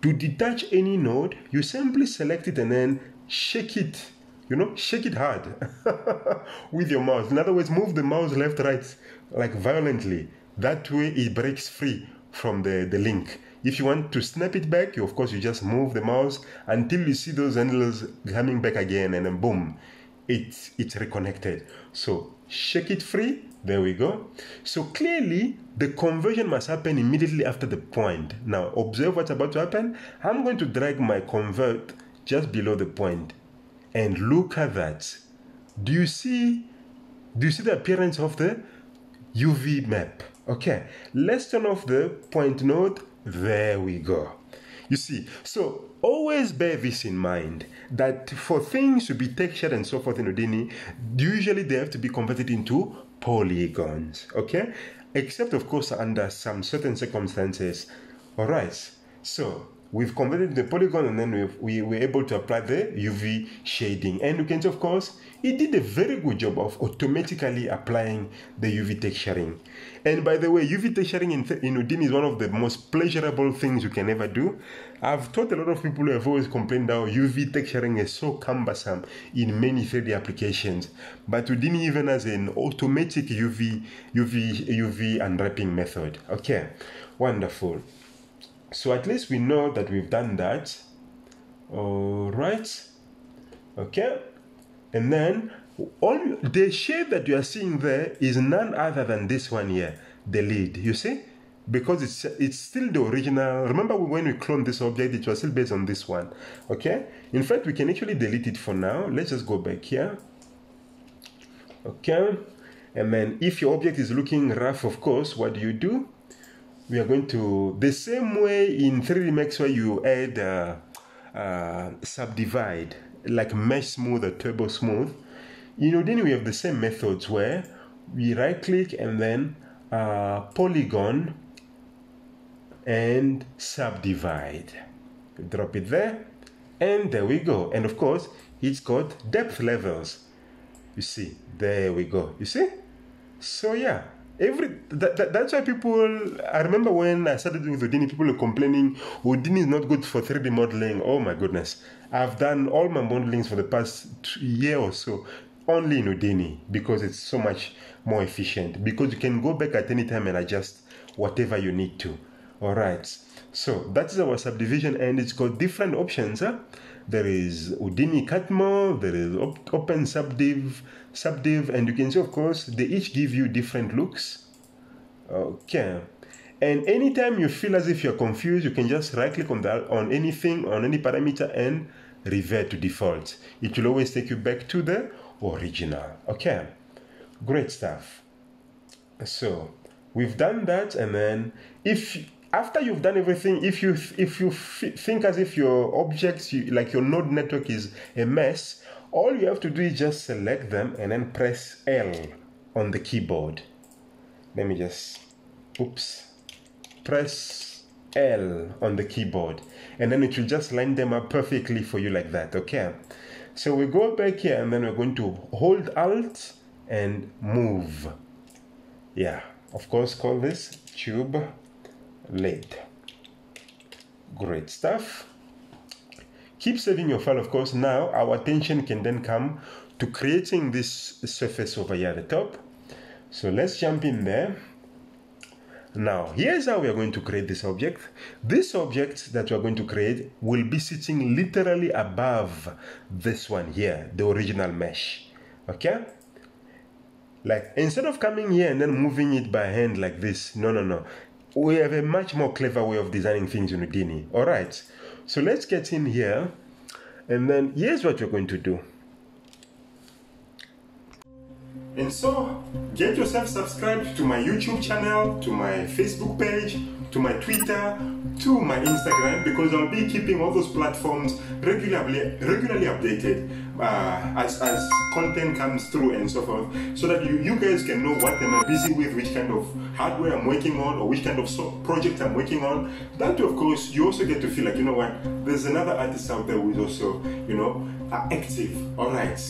S1: To detach any node, you simply select it and then shake it, shake it hard with your mouse. In other words, move the mouse left, right, like violently. That way it breaks free from the link. If you want to snap it back, of course, you just move the mouse until you see those handles coming back again, and then boom, it's reconnected. So shake it free. There we go. So clearly, the conversion must happen immediately after the point. Now, observe what's about to happen. I'm going to drag my convert just below the point. And look at that. Do you see the appearance of the UV map? Okay, let's turn off the point node. There we go. You see, so always bear this in mind, that for things to be textured and so forth in Houdini, usually they have to be converted into polygons, okay? Except, of course, under some certain circumstances. All right, so we've converted the polygon, and then we were able to apply the UV shading. And you can see, of course, it did a very good job of automatically applying the UV texturing. And by the way, UV texturing in Houdini is one of the most pleasurable things you can ever do. I've taught a lot of people who have always complained how UV texturing is so cumbersome in many 3D applications. But Houdini even has an automatic UV unwrapping method. Okay, wonderful. So at least we know that we've done that. All right. Okay. And then the shape that you are seeing there is none other than this one here, the lead. You see? Because it's still the original. Remember when we cloned this object, it was still based on this one. Okay? In fact, we can actually delete it for now. Let's just go back here. Okay? And then if your object is looking rough, of course, what do? We are going to, the same way in 3D Max where you add subdivide, like mesh smooth or turbo smooth. In Houdini, we have the same methods where we right click and then polygon and subdivide. Drop it there, and there we go. And of course, it's got depth levels. You see, there we go. You see? So yeah, that's why people, I remember when I started doing Houdini, people were complaining Houdini is not good for 3D modeling. Oh my goodness. I've done all my modelings for the past year or so only in Houdini because it's so much more efficient, because you can go back at any time and adjust whatever you need to. All right, so that is our subdivision, and it's got different options. There is Houdini cut mode, there is open subdiv, and you can see, of course, they each give you different looks. Okay, and anytime you feel as if you're confused, you can just right click on anything, on any parameter, and revert to default. It will always take you back to the original. Okay, great stuff. So we've done that, and then after you've done everything, if you think as if your objects, like your node network, is a mess, all you have to do is just select them and then press L on the keyboard. Let me just, press L on the keyboard, and then it will just line them up perfectly for you like that. Okay, so we go back here, and then we're going to hold Alt and move. Yeah, of course, call this tube lid. Great stuff. Keep saving your file, of course. Now our attention can then come to creating this surface over here at the top. So let's jump in there. Now here's how we are going to create this object. This object that we are going to create will be sitting literally above this one here, the original mesh. Okay, like instead of coming here and then moving it by hand like this, no, we have a much more clever way of designing things in Houdini. All right, so let's get in here, and then here's what you're going to do. And so, get yourself subscribed to my YouTube channel, to my Facebook page, to my Twitter, to my Instagram, because I'll be keeping all those platforms regularly updated as content comes through and so forth, so that you guys can know what am I busy with, which kind of hardware I'm working on, or which kind of project I'm working on. That, of course, you also get to feel like, you know what, there's another artist out there who is also, active. All right.